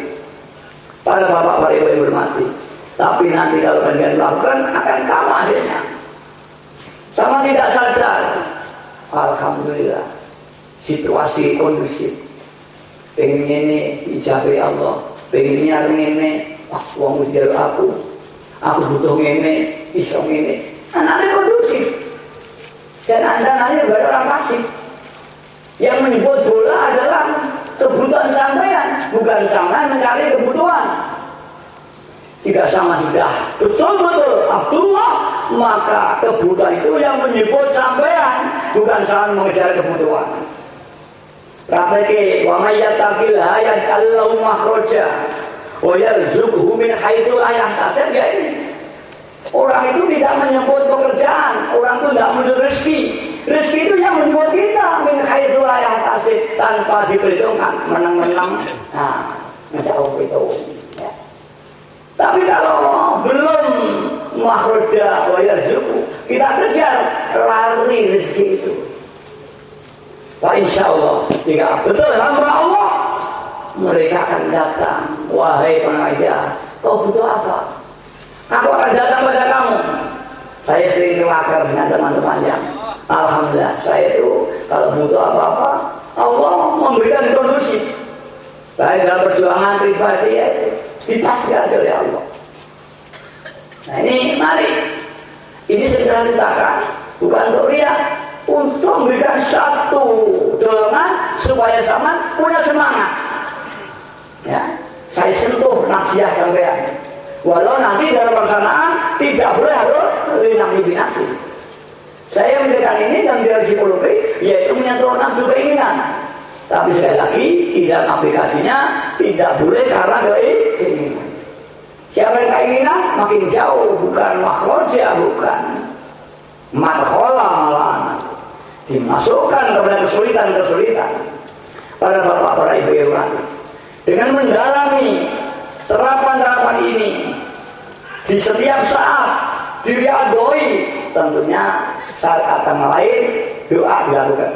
Para bapak para ibu yang bermati. Tapi nanti kalau kalian lakukan akan kamu hasilnya. Sama tidak sadar. Alhamdulillah situasi kondusif. Pengen ini ijabai Allah, pengen ini, wah wong ujar aku. aku butuh ini, iso ini. Anaknya kondusif. Dan Anda nanya kepada orang pasif. Yang menyebut bola adalah kebutuhan sampean, bukan sampean mencari kebutuhan. Jika sama sudah betul-betul Abdullah, maka kebutuhan itu yang menyebut sampean, bukan sampean mengejar kebutuhan. Praktek wa may yattaqillah yaj'al lahu makhraja wa yarzuqhu min haitsu la yahtasib. Ya ini. Orang itu tidak menyebut pekerjaan, orang itu tidak menyebut rezeki. Rezeki itu yang menyebut kita min haitsu la yahtasib, tanpa diperhitungkan, menang-menang. Nah, menjauh itu. Ya. Tapi kalau belum makhraja wa yarzuqhu, kita kejar lari rezeki itu. Wah, insya Allah jika betul hamba Allah, mereka akan datang. Wahai pengajar, kau butuh apa? Aku akan datang pada kamu. Saya sering kelakar dengan teman-teman yang alhamdulillah saya itu kalau butuh apa-apa Allah memberikan kondusif. Baik dalam perjuangan pribadi itu dipaskan oleh Allah. Nah ini mari, ini segera ceritakan, bukan untuk riak, untuk memberikan satu dorongan supaya sama punya semangat. Ya, saya sentuh nafsiyah sampean. Walau nanti dalam pelaksanaan tidak boleh harus linafsi. Saya memberikan ini dan dari psikologi yaitu menyentuh nafsu keinginan. Tapi sekali lagi tidak aplikasinya tidak boleh karena keinginan. Siapa yang keinginan makin jauh, bukan makhraja, bukan madkhala malahan. Dimasukkan kepada kesulitan-kesulitan. Para bapak, para ibu dengan mendalami terapan-terapan ini di setiap saat diriadoi, tentunya saat kata lain doa dilakukan.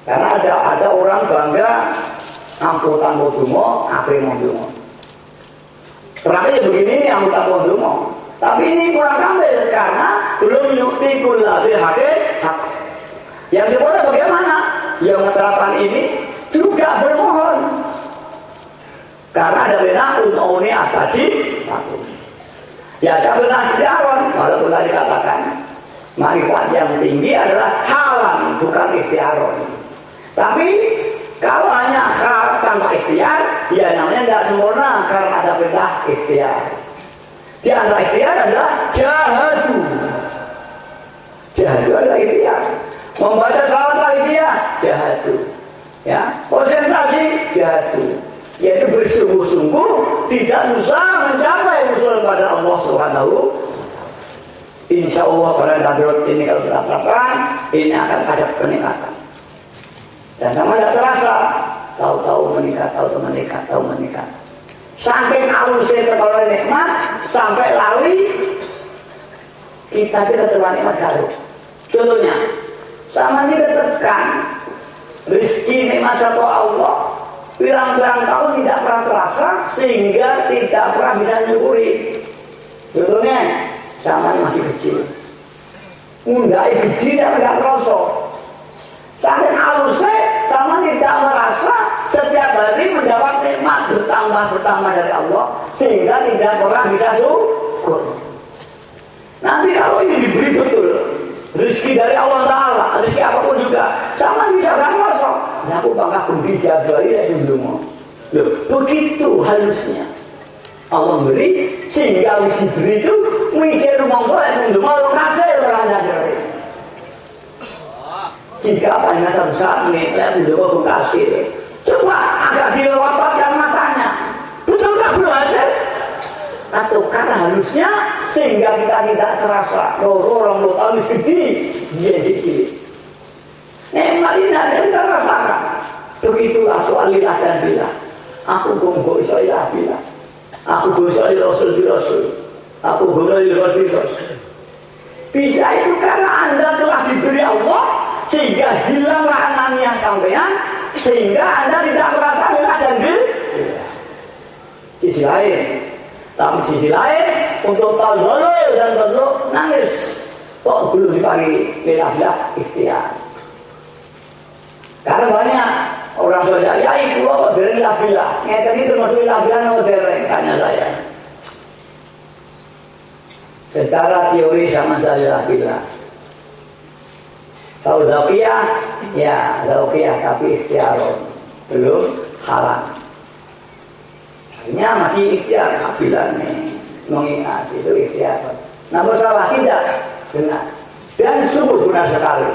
Karena ada orang bangga angkutan modumo, akhirnya modumo. Terakhir begini ini angkutan modumo, tapi ini kurang kamil karena belum nyukti kulabil hak. Yang sebenarnya bagaimana? Yang menerapkan ini juga bermohon. Karena ada benar unauni asaji. Ya ada benar ikhtiaron, walaupun tadi dikatakan marifat yang tinggi adalah halan, bukan ikhtiaron. Tapi kalau hanya hal tanpa ikhtiar, ya namanya tidak sempurna karena ada perintah ikhtiar. Di antara ikhtiar adalah jahadu. Jahadu adalah ikhtiar. Membaca salawat pagi jahadu. Ya, konsentrasi jahadu. Yaitu bersungguh-sungguh tidak usah mencapai usul pada Allah Subhanahu. Insya Allah pada tabiat ini kalau kita terapkan, ini akan ada peningkatan. Dan sama tidak terasa, tahu-tahu meningkat, tahu-tahu meningkat, tahu meningkat. Sampai alusnya terkawal nikmat, sampai lari kita tidak terima nikmat baru. Contohnya, sama kita tekan rezeki nikmat satu Allah, pirang-pirang tahun tidak pernah terasa sehingga tidak pernah bisa nyukuri. Contohnya, sama masih kecil, mundai gede dan tidak terasa. Sampai halusnya sama tidak merasa setiap hari mendapat nikmat bertambah dari Allah sehingga tidak pernah bisa syukur. Nanti kalau ini diberi betul rezeki dari Allah Ta'ala, rezeki apapun juga sama bisa kan kosong. Ya aku bangga kundi jabari ya dulu. Loh, begitu halusnya Allah beri sehingga harus diberi itu mikir rumah saya dulu mau kasih orang dari. Jika hanya satu saat ini lihat dulu aku kasih, coba agak dilewatkan matanya, betulkah belum hasil? Atau karena halusnya sehingga kita tidak terasa orang tahun segini dia jadi. Nikmat ini ada yang kita rasakan. Begitulah soal ilah dan bila. Aku gonggo iso ilah bila. Aku gonggo ilah rasul. Aku gonggo ilah rasul. Bisa itu karena Anda telah diberi Allah sehingga hilanglah ananiah sampean sehingga Anda tidak merasa ilah dan bila. Sisi lain. Tapi sisi lain untuk tazalul dan tazalul nangis kok belum dibagi ilah ikhtiar. Karena banyak orang sosial ya ibu kok dari ilah ngeten itu termasuk ilah modern tanya saya. secara teori sama saya bilang. Tahu Zawqiyah? Ya, Zawqiyah tapi ikhtiar belum halal. Akhirnya masih ikhtiar kabilan nih, mengingat itu ikhtiar. Nah masalah tidak benar dan sungguh benar sekali,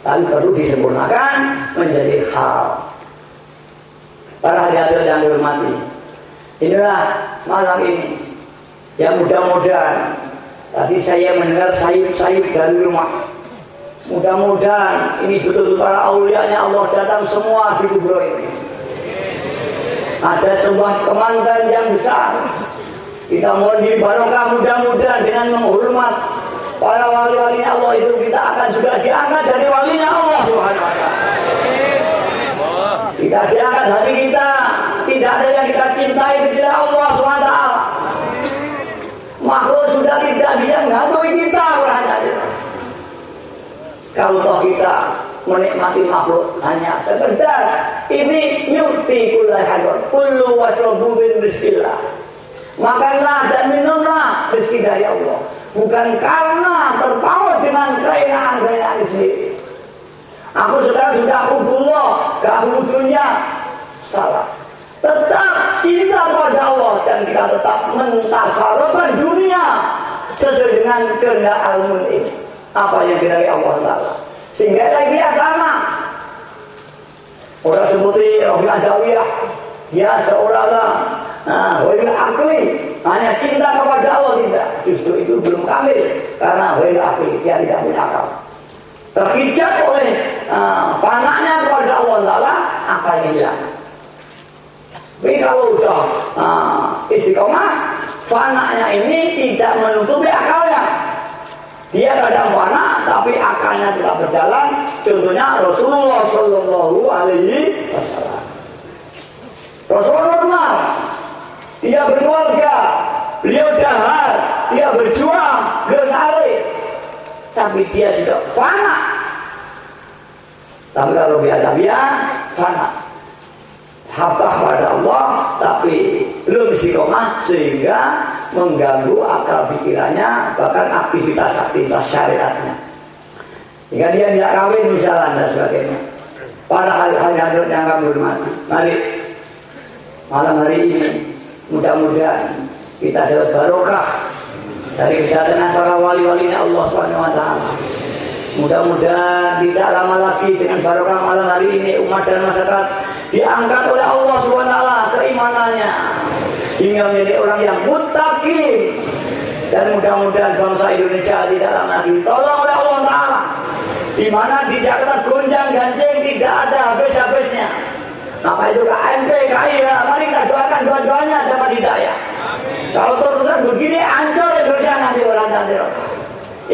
tapi perlu disempurnakan menjadi hal. Para hadirin yang dihormati, inilah malam ini yang mudah-mudahan tadi saya mendengar sayup-sayup dari rumah. Mudah-mudahan ini betul-betul para aulianya Allah datang semua di kubur ini. Ada sebuah kemantan yang besar. Kita mohon diri barokah, mudah-mudahan dengan menghormat para wali-wali Allah itu kita akan juga diangkat dari walinya Allah Subhanahu wa taala. Kita diangkat hati kita, tidak ada yang kita cintai kecuali Allah Subhanahu wa taala. Makhluk sudah tidak bisa menghantui kita kalau toh kita menikmati makhluk hanya sekedar ini nyukti kullahadon kullu wasrobu bin rizkillah, makanlah dan minumlah rezeki dari Allah, bukan karena terpaut dengan kekayaan sendiri. Aku sekarang sudah hubullah, gak hubunnya salah. Tetap cinta kepada Allah dan kita tetap mentasarufkan dunia sesuai dengan kehendak al-mun ini. Apa yang dari Allah Ta'ala, sehingga dia sama orang seperti Rabi Adawiyah, dia seorang wajib akui hanya cinta kepada Allah, tidak, justru itu belum kamil karena wajib akui dia tidak punya akal, terhijab oleh fananya kepada Allah Ta'ala, akalnya hilang. Tapi kalau sudah istiqomah, fananya ini tidak menutupi akalnya. Dia kadang fana tapi akalnya tetap berjalan. Contohnya Rasulullah Shallallahu Alaihi Wasallam. Rasulullah normal, dia berkeluarga, beliau dahar, dia berjuang, beliau sari, tapi dia tidak fana. Tapi kalau dia fana, habah pada Allah, tapi belum istiqomah sehingga mengganggu akal pikirannya, bahkan aktivitas syariatnya. Jika dia tidak kawin misalnya dan sebagainya. Para hal-hal yang kami hormati, mari malam hari ini mudah-mudahan kita dapat barokah dari kedatangan para wali-walinya Allah SWT. Mudah-mudahan tidak lama lagi dengan barokah malam hari ini umat dan masyarakat diangkat oleh Allah SWT keimanannya hingga menjadi orang yang muttaqin, dan mudah-mudahan bangsa Indonesia tidak lama lagi tolong oleh Allah Ta'ala, di mana di Jakarta gonjang ganjing tidak ada habis-habisnya. Apa itu KMP, KIA, mari kita doakan dua-duanya dapat hidayah. Kalau terusan begini hancur Indonesia nanti orang nanti.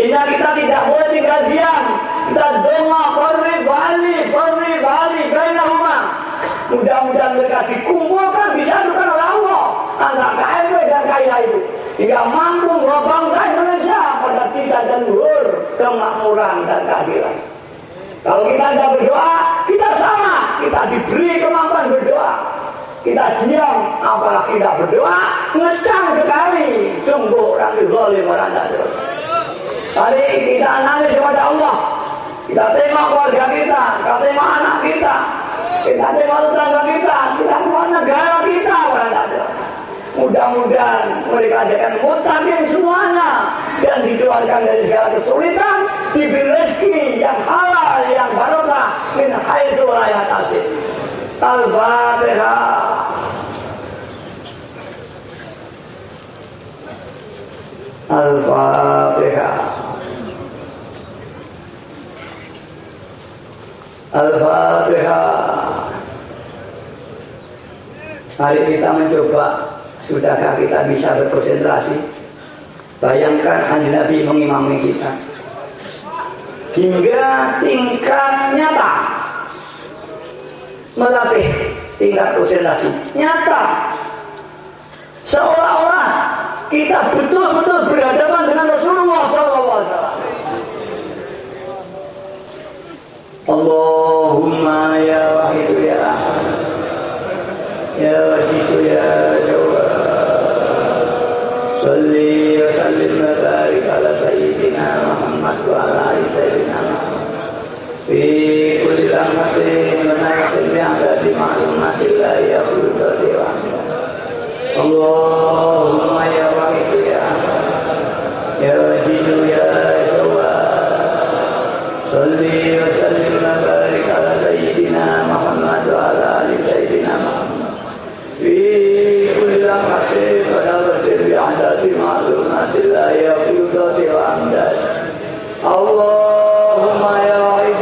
Ini kita tidak boleh tinggal diam. Kita doa Bali bainahuma. Mudah-mudahan mereka dikumpulkan, disatukan oleh Allah antara KMP dan KIA itu, hingga mampu membawa bangsa Indonesia pada tingkat dan luhur kemakmuran dan keadilan. Kalau kita tidak berdoa, kita sama, kita diberi kemampuan berdoa. Kita diam, apalagi tidak berdoa, ngecang sekali. Sungguh orang zalim orang zalim. Tadi kita nangis kepada Allah, kita tengok keluarga kita tengok anak kita tengok tetangga kita tengok negara kita orang zalim. Mudah-mudahan mereka akan muttaqin semuanya dan dikeluarkan dari segala kesulitan, diberi rezeki yang halal, yang barokah min haitsu la yahtasib. Al-Fatihah. Al-Fatihah. Al-Fatihah. Mari kita mencoba. Sudahkah kita bisa berkonsentrasi? Bayangkan Kanjeng Nabi mengimami kita hingga tingkat nyata, melatih tingkat konsentrasi nyata, seolah-olah kita betul-betul berhadapan dengan Rasulullah SAW. Allahumma ya wahidu ya ahad, ya wajidu ya jawab, salli wa sallim wa barik sayyidina Muhammad wa ala ali sayyidina Muhammad fi kulli lamhatin wa nafsin bi'adadi ma'lumatillah ya qudati wa Allahumma ya wahid ya wajidu ya jawad salli wa sallim wa barik ala sayyidina Muhammad wa ala ali sayyidina Muhammad fi kulli lamhatin wa nafsin bi'adadi ma'lumatillah ya qudati wa amdad Allahumma ya wahid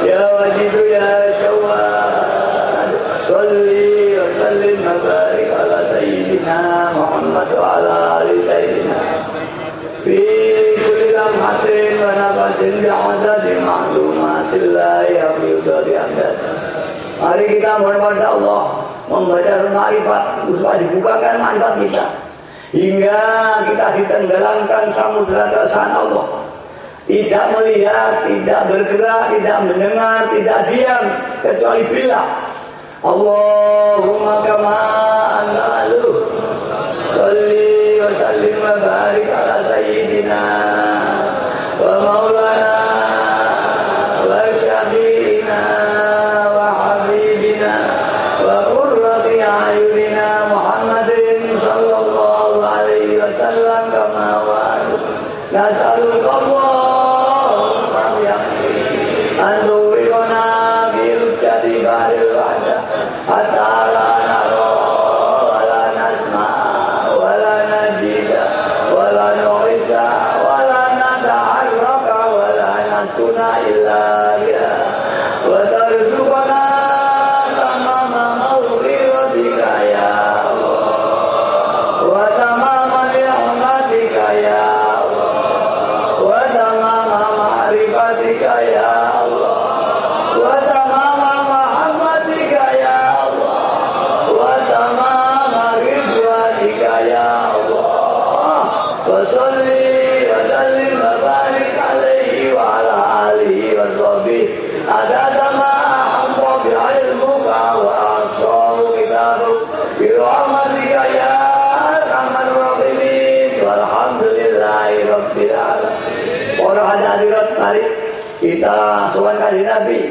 ya wajidu ya jawad salli wa sallim wa barik ala sayyidina Muhammad wa ala ali sayyidina fi kulli lamhatin wa nafasin bi'adadi ma'lumatillah ya qudati wa amdad. Mari kita mohon kepada Allah membaca ma'rifat supaya dibukakan ma'rifat kita hingga kita ditenggelamkan samudra kesan Allah, tidak melihat, tidak bergerak, tidak mendengar, tidak diam kecuali billah. Allahumma kama anta alu salli wa sallim wa barik ala sayyidina wa maulana wa syafi'ina wa habibina wa qurrati a'yunina Muhammadin sallallahu alaihi wasallam kama wa'adu nas'aluka Allahumma bihamdika an tuwirana bi'ujjati baril wahda hatta la nara wa la nasma' wa la najida wa la nu'isa wa la nata'arraka wa la nasuna illa biha wa tarzuqana tamama mawqiratika ya Allah wa tamama ni'matika ya Allah wa tamama ma'rifatika ya Allah wa tamama mahabbatika ya Allah wa tamama ridwanika ya Allah wa salli wa sallim wa barik alaihi wa ala alihi wa sahbihi adada ma ahabba bi'ilmuka wa asrahu kitabuk birahmatika ya arhamar rahimin walhamdulillahi rabbil alamin. Para hadirat, mari kita sowan kanjeng Nabi.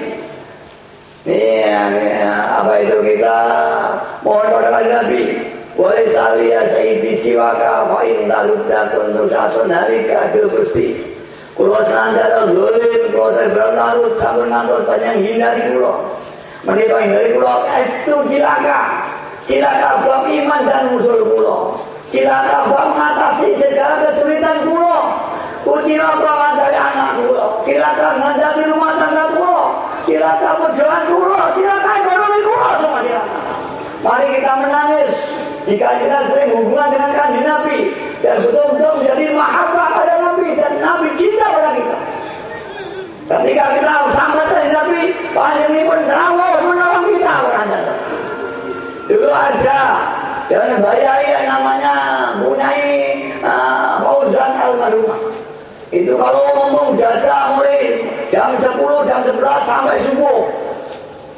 Apa itu kita mohon kepada kanjeng Nabi, wa saliya sayyidi siwaka fa in taludda kuntu sasun halika bil gusti. Kula sandara dolim kula sebralarut sampun ngantos panjang hindari kula. Menika hindari kula estu cilaka. Cilaka bab iman dan musuh kula. Cilaka bab mengatasi segala kesulitan kula. Cilaka ngandani anak kula. Cilaka ngandani rumah tangga kula. Cilaka perjuangan kula. Cilaka ekonomi kula semua cilaka. Mari kita menangis jika kita sering hubungan dengan kanjeng Nabi dan betul-betul menjadi mahabbah pada Nabi dan Nabi cinta pada kita. Ketika kita sampai kanjeng Nabi, panjang ini pun rawuh menolong kita berada. Dulu ada jangan bayai yang namanya Bunyai Fauzan Almarhumah. Itu kalau ngomong jaga mulai jam 10, jam 11 sampai subuh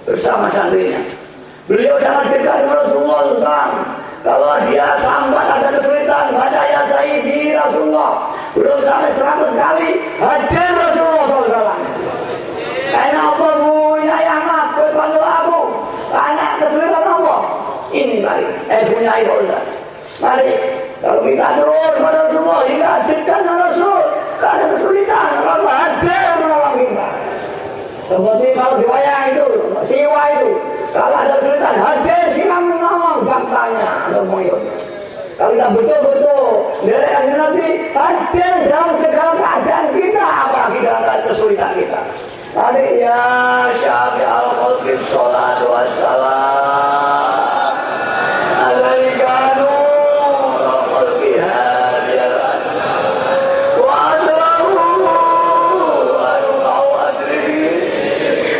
bersama santrinya. Beliau sangat dekat dengan Rasulullah SAW. Kalau dia sambat ada kesulitan, baca ya Sayyidi Rasulullah. Belum sampai 100 kali hadir Rasulullah SAW. Karena apa bu, ya Ahmad, berpanggil aku. Tanya kesulitan apa? Ini mari, punya Fauzan. Mari, kalau kita terus pada Rasulullah hingga dekat dengan Rasul, kalau ada kesulitan, Allah hadir menolong kita. Seperti kalau di wayang itu, siwa itu, kalau ada kesulitan hadir silang menolong baktanya atau moyotnya. Kalau kita betul-betul dari kanjeng Nabi hadir dalam segala keadaan kita, apalagi dalam kesulitan kita. Mari ya syafi'al khalqi sholatu wassalam alaika nurul khalqi hadiyal wa adrahu wa ruqaw adrihi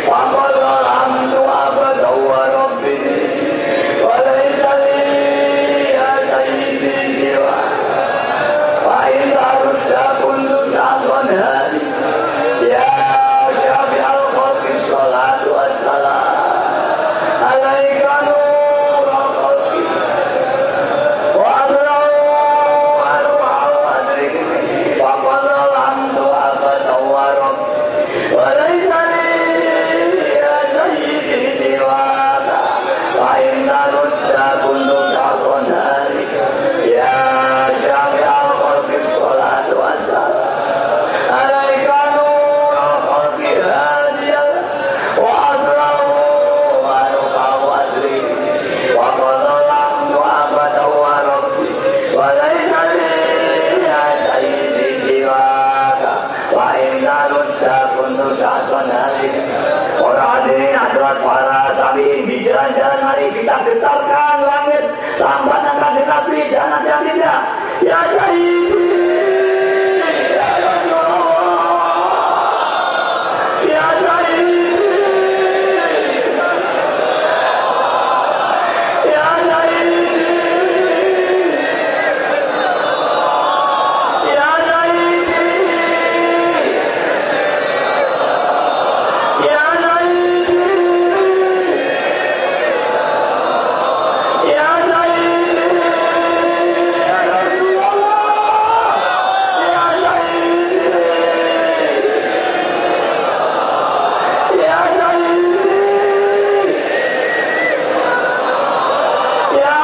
wa qadar hamdu abadu wa rabbi wa laysa li ya sayyidi siwa wa illa rudda kullu sya'ban hali ya syafi'al khalqi sholatu wassalam getarkan langit, lambatkan kaki Nabi, jangan yang tidak. Ya Sayyidi, ya Rasulullah, ya Sayyidi, ya Sayyidi, ya Sayyidi, ya Sayyidi, ya Sayyidi, ya Rasulullah, ya Sayyidi, ya Sayyidi, ya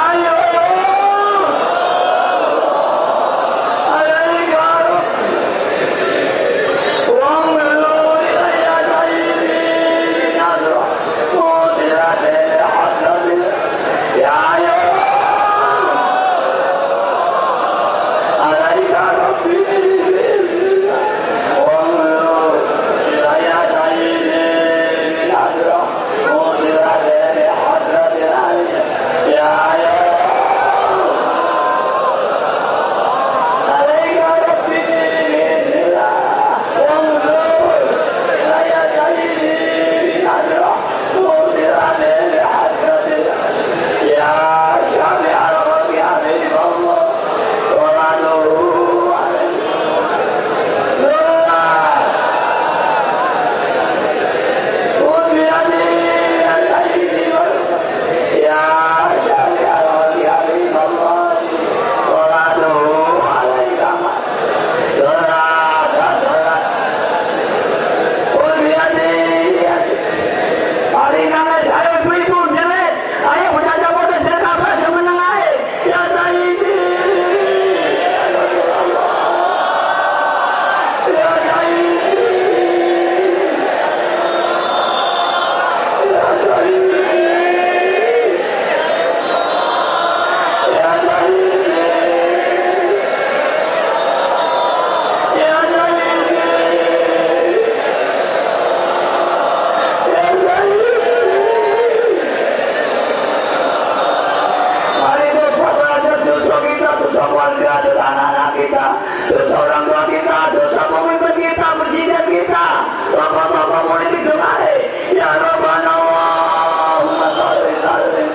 dosa orang tua kita, dosa pemimpin kita, presiden kita, tokoh-tokoh politik kemarin. Ya Rabbana Allahumma sholli sallim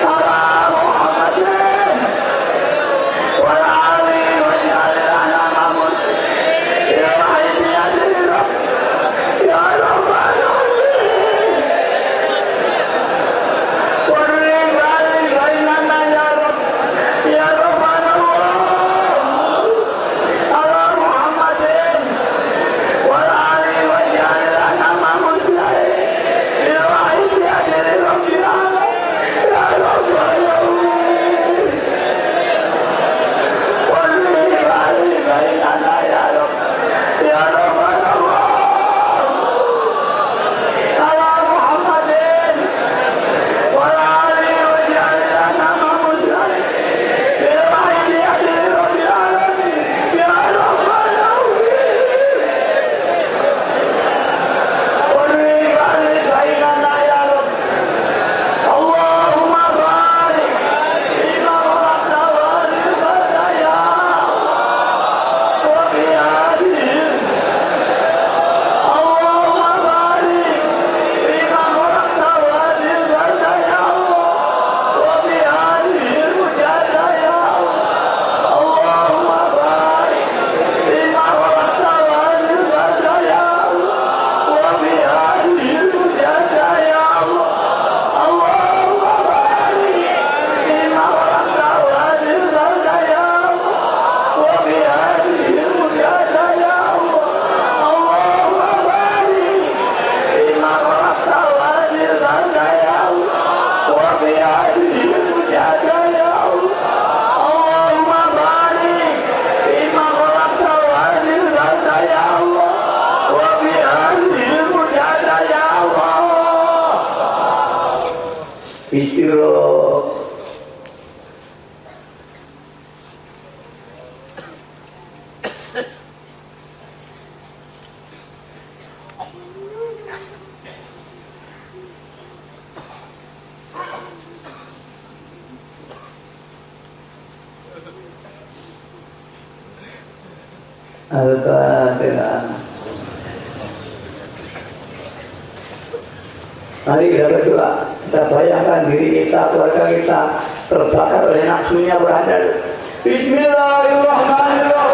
ala Muhammadin wa ala alihi wa sahbihi muslim. Ya Hayy ya Qayyum, ya Rabbana qurri bainana ya Rabb, ya Rabbana Istirahat. Al-Fatihah. Mari kita berdoa. Kita bayangkan diri kita, keluarga kita terbakar oleh nafsunya berada. Bismillahirrahmanirrahim.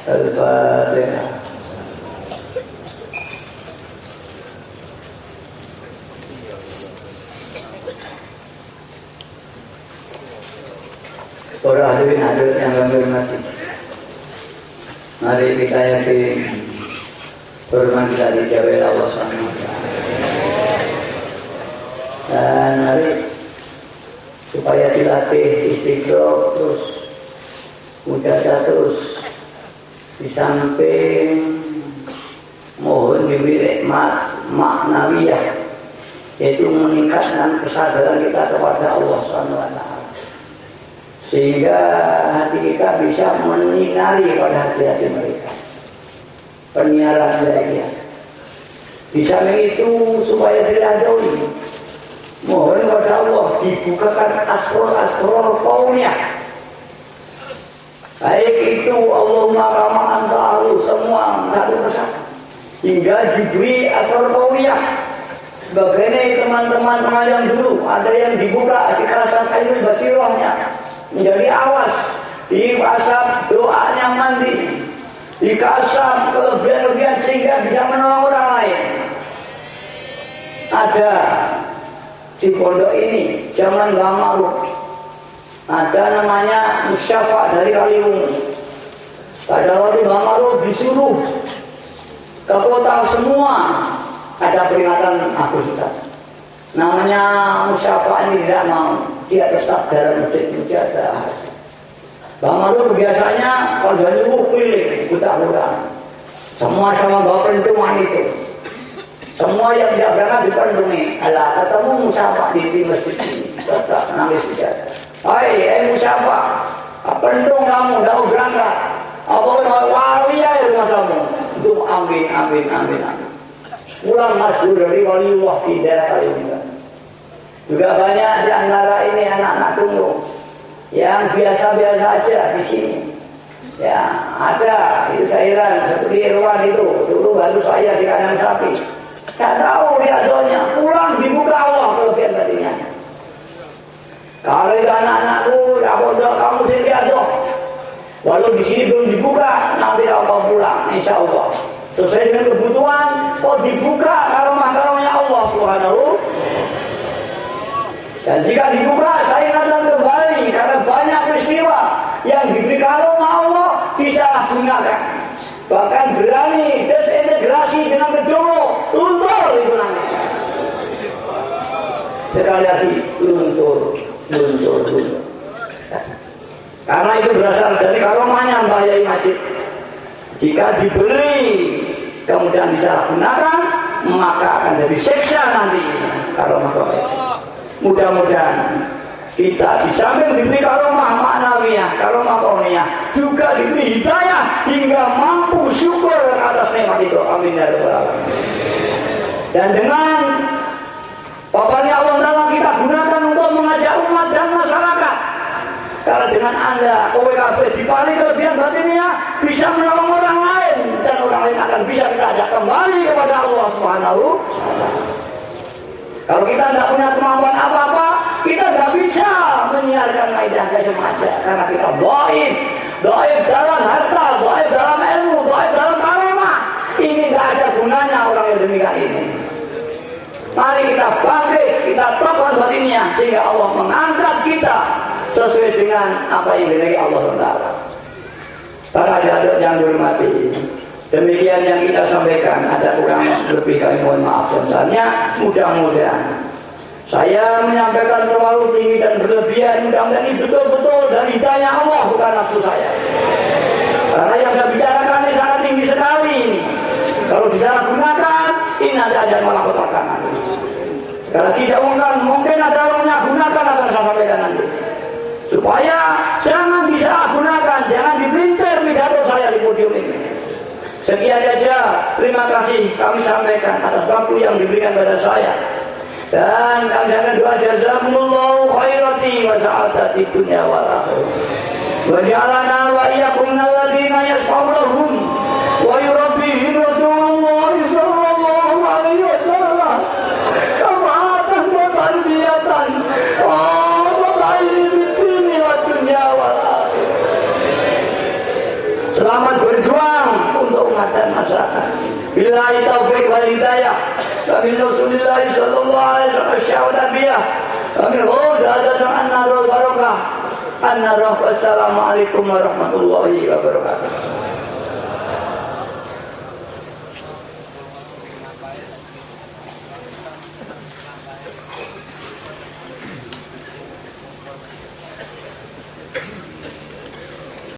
Al-Fatihah. Para hadirin hadirat yang kami hormati, mari kita yakin firman kita dijawab Allah SWT. Dan mari supaya dilatih istiqomah terus, mujahadah terus, di samping mohon diberi maknawiyah, yaitu meningkatkan kesadaran kita kepada Allah SWT, sehingga hati kita bisa menyinari pada hati-hati mereka, penyiaran mereka. Di samping itu supaya diladoni, mohon kepada Allah dibukakan asror-asror kauniyah, baik itu Allahumma kama anta ahlu, semua satu persatu, hingga diberi asror kauniyah. Bagaimana teman-teman yang dulu ada yang dibuka di kasar ilmu basirohnya menjadi awas, dikasap doanya mandi, dikasap kelebihan-kelebihan sehingga bisa menolong orang lain. Ada di pondok ini zaman Bamaru ada namanya musyafa dari Kaliwungu. Pada waktu Bamaru disuruh ke kota semua ada peringatan Agustus, namanya musyafa ini tidak mau, dia tetap dalam masjid mujahadah. Bamaru biasanya kalau sudah nyuruh keliling buta-buta, semua sama bawa pentungan itu. Semua yang tidak berangkat dipentungi. Alah, ketemu musyafa di masjid ini, tetap nangis mujahadah. Hai musyafa, pentung kamu dah berangkat. Apa wali ya rumah kamu? Itu amin amin amin amin. Pulang masyhur dari waliullah di daerah Kalimantan. Juga banyak di antara ini anak-anak tunggu yang biasa-biasa aja di sini. Ya, ada itu cairan seperti Irwan itu dulu baru saya di kandang sapi. Saya tahu riadonya, pulang dibuka Allah kelebihan batinnya. Kalau itu anak-anakku, ya pondok kamu sendiri adoh. Walau di sini belum dibuka, nanti Allah pulang, insya Allah. Sesuai dengan kebutuhan, kok dibuka karomah-karomahnya Allah Subhanahu. Dan jika dibuka, saya ingatkan kembali karena banyak peristiwa yang diberi karomah Allah disalahgunakan. Bahkan berani desintegrasi dengan kedua, luntur itu nanti. Sekali lagi, luntur. Karena itu berasal dari karomahnya Mbah Yai Majid. Jika diberi kemudian disalahgunakan, maka akan jadi siksa nanti karomah-karomah. Mudah-mudahan kita di samping diberi karomah ma'nawiyah, karomah kauniyah, juga diberi hidayah hingga mampu syukur atas nikmat itu. Amin ya rabbal alamin. Dan dengan paparnya Allah Ta'ala kita gunakan untuk mengajak umat dan masyarakat. Karena dengan Anda, OWKB dibalik kelebihan batinnya bisa menolong orang lain, dan orang lain akan bisa kita ajak kembali kepada Allah Subhanahu. Kalau kita tidak punya kemampuan apa-apa, kita tidak bisa menyiarkan kaidah semacam, karena kita dhaif dalam harta, dhaif dalam ilmu, dhaif dalam karamah. Ini tidak ada gunanya orang yang demikian ini. Mari kita bangkit, kita tokoh batinnya sehingga Allah mengangkat kita sesuai dengan apa yang dimiliki Allah SWT. Para hadirin yang dihormati, demikian yang kita sampaikan. Ada kurang lebih kami mohon maaf. Sebenarnya mudah-mudahan saya menyampaikan terlalu tinggi dan berlebihan. Mudah-mudahan ini betul-betul dari hidayah Allah, bukan nafsu saya. Karena yang saya bicarakan ini sangat tinggi sekali ini. Kalau disalahgunakan, ini nanti aja malah petaka. Kalau tidak mungkin ada orang menyalahgunakan apa yang saya sampaikan nanti. Supaya jangan disalahgunakan, jangan dipelintir pidato saya di podium ini. Sekian saja, terima kasih kami sampaikan atas waktu yang diberikan pada saya. Dan kami akan doa jazakumullahu khairati wa sa'adati dunya wal akhirah. Wa ja'alana wa iyyakum alladziina yashfa'u lahum wa yurabbihim Rasulullah sallallahu alaihi wasallam. Kama tarbiyatan wa sadaili bid-dini wa dunya wal akhirah. Selamat berjuang untuk umat dan masyarakat. Billahi taufiq wal hidayah. Amin Rasulullah sallallahu alaihi wasallam. Amin. Hujatan an-narul barakah. An-narul. Wassalamualaikum warahmatullahi wabarakatuh.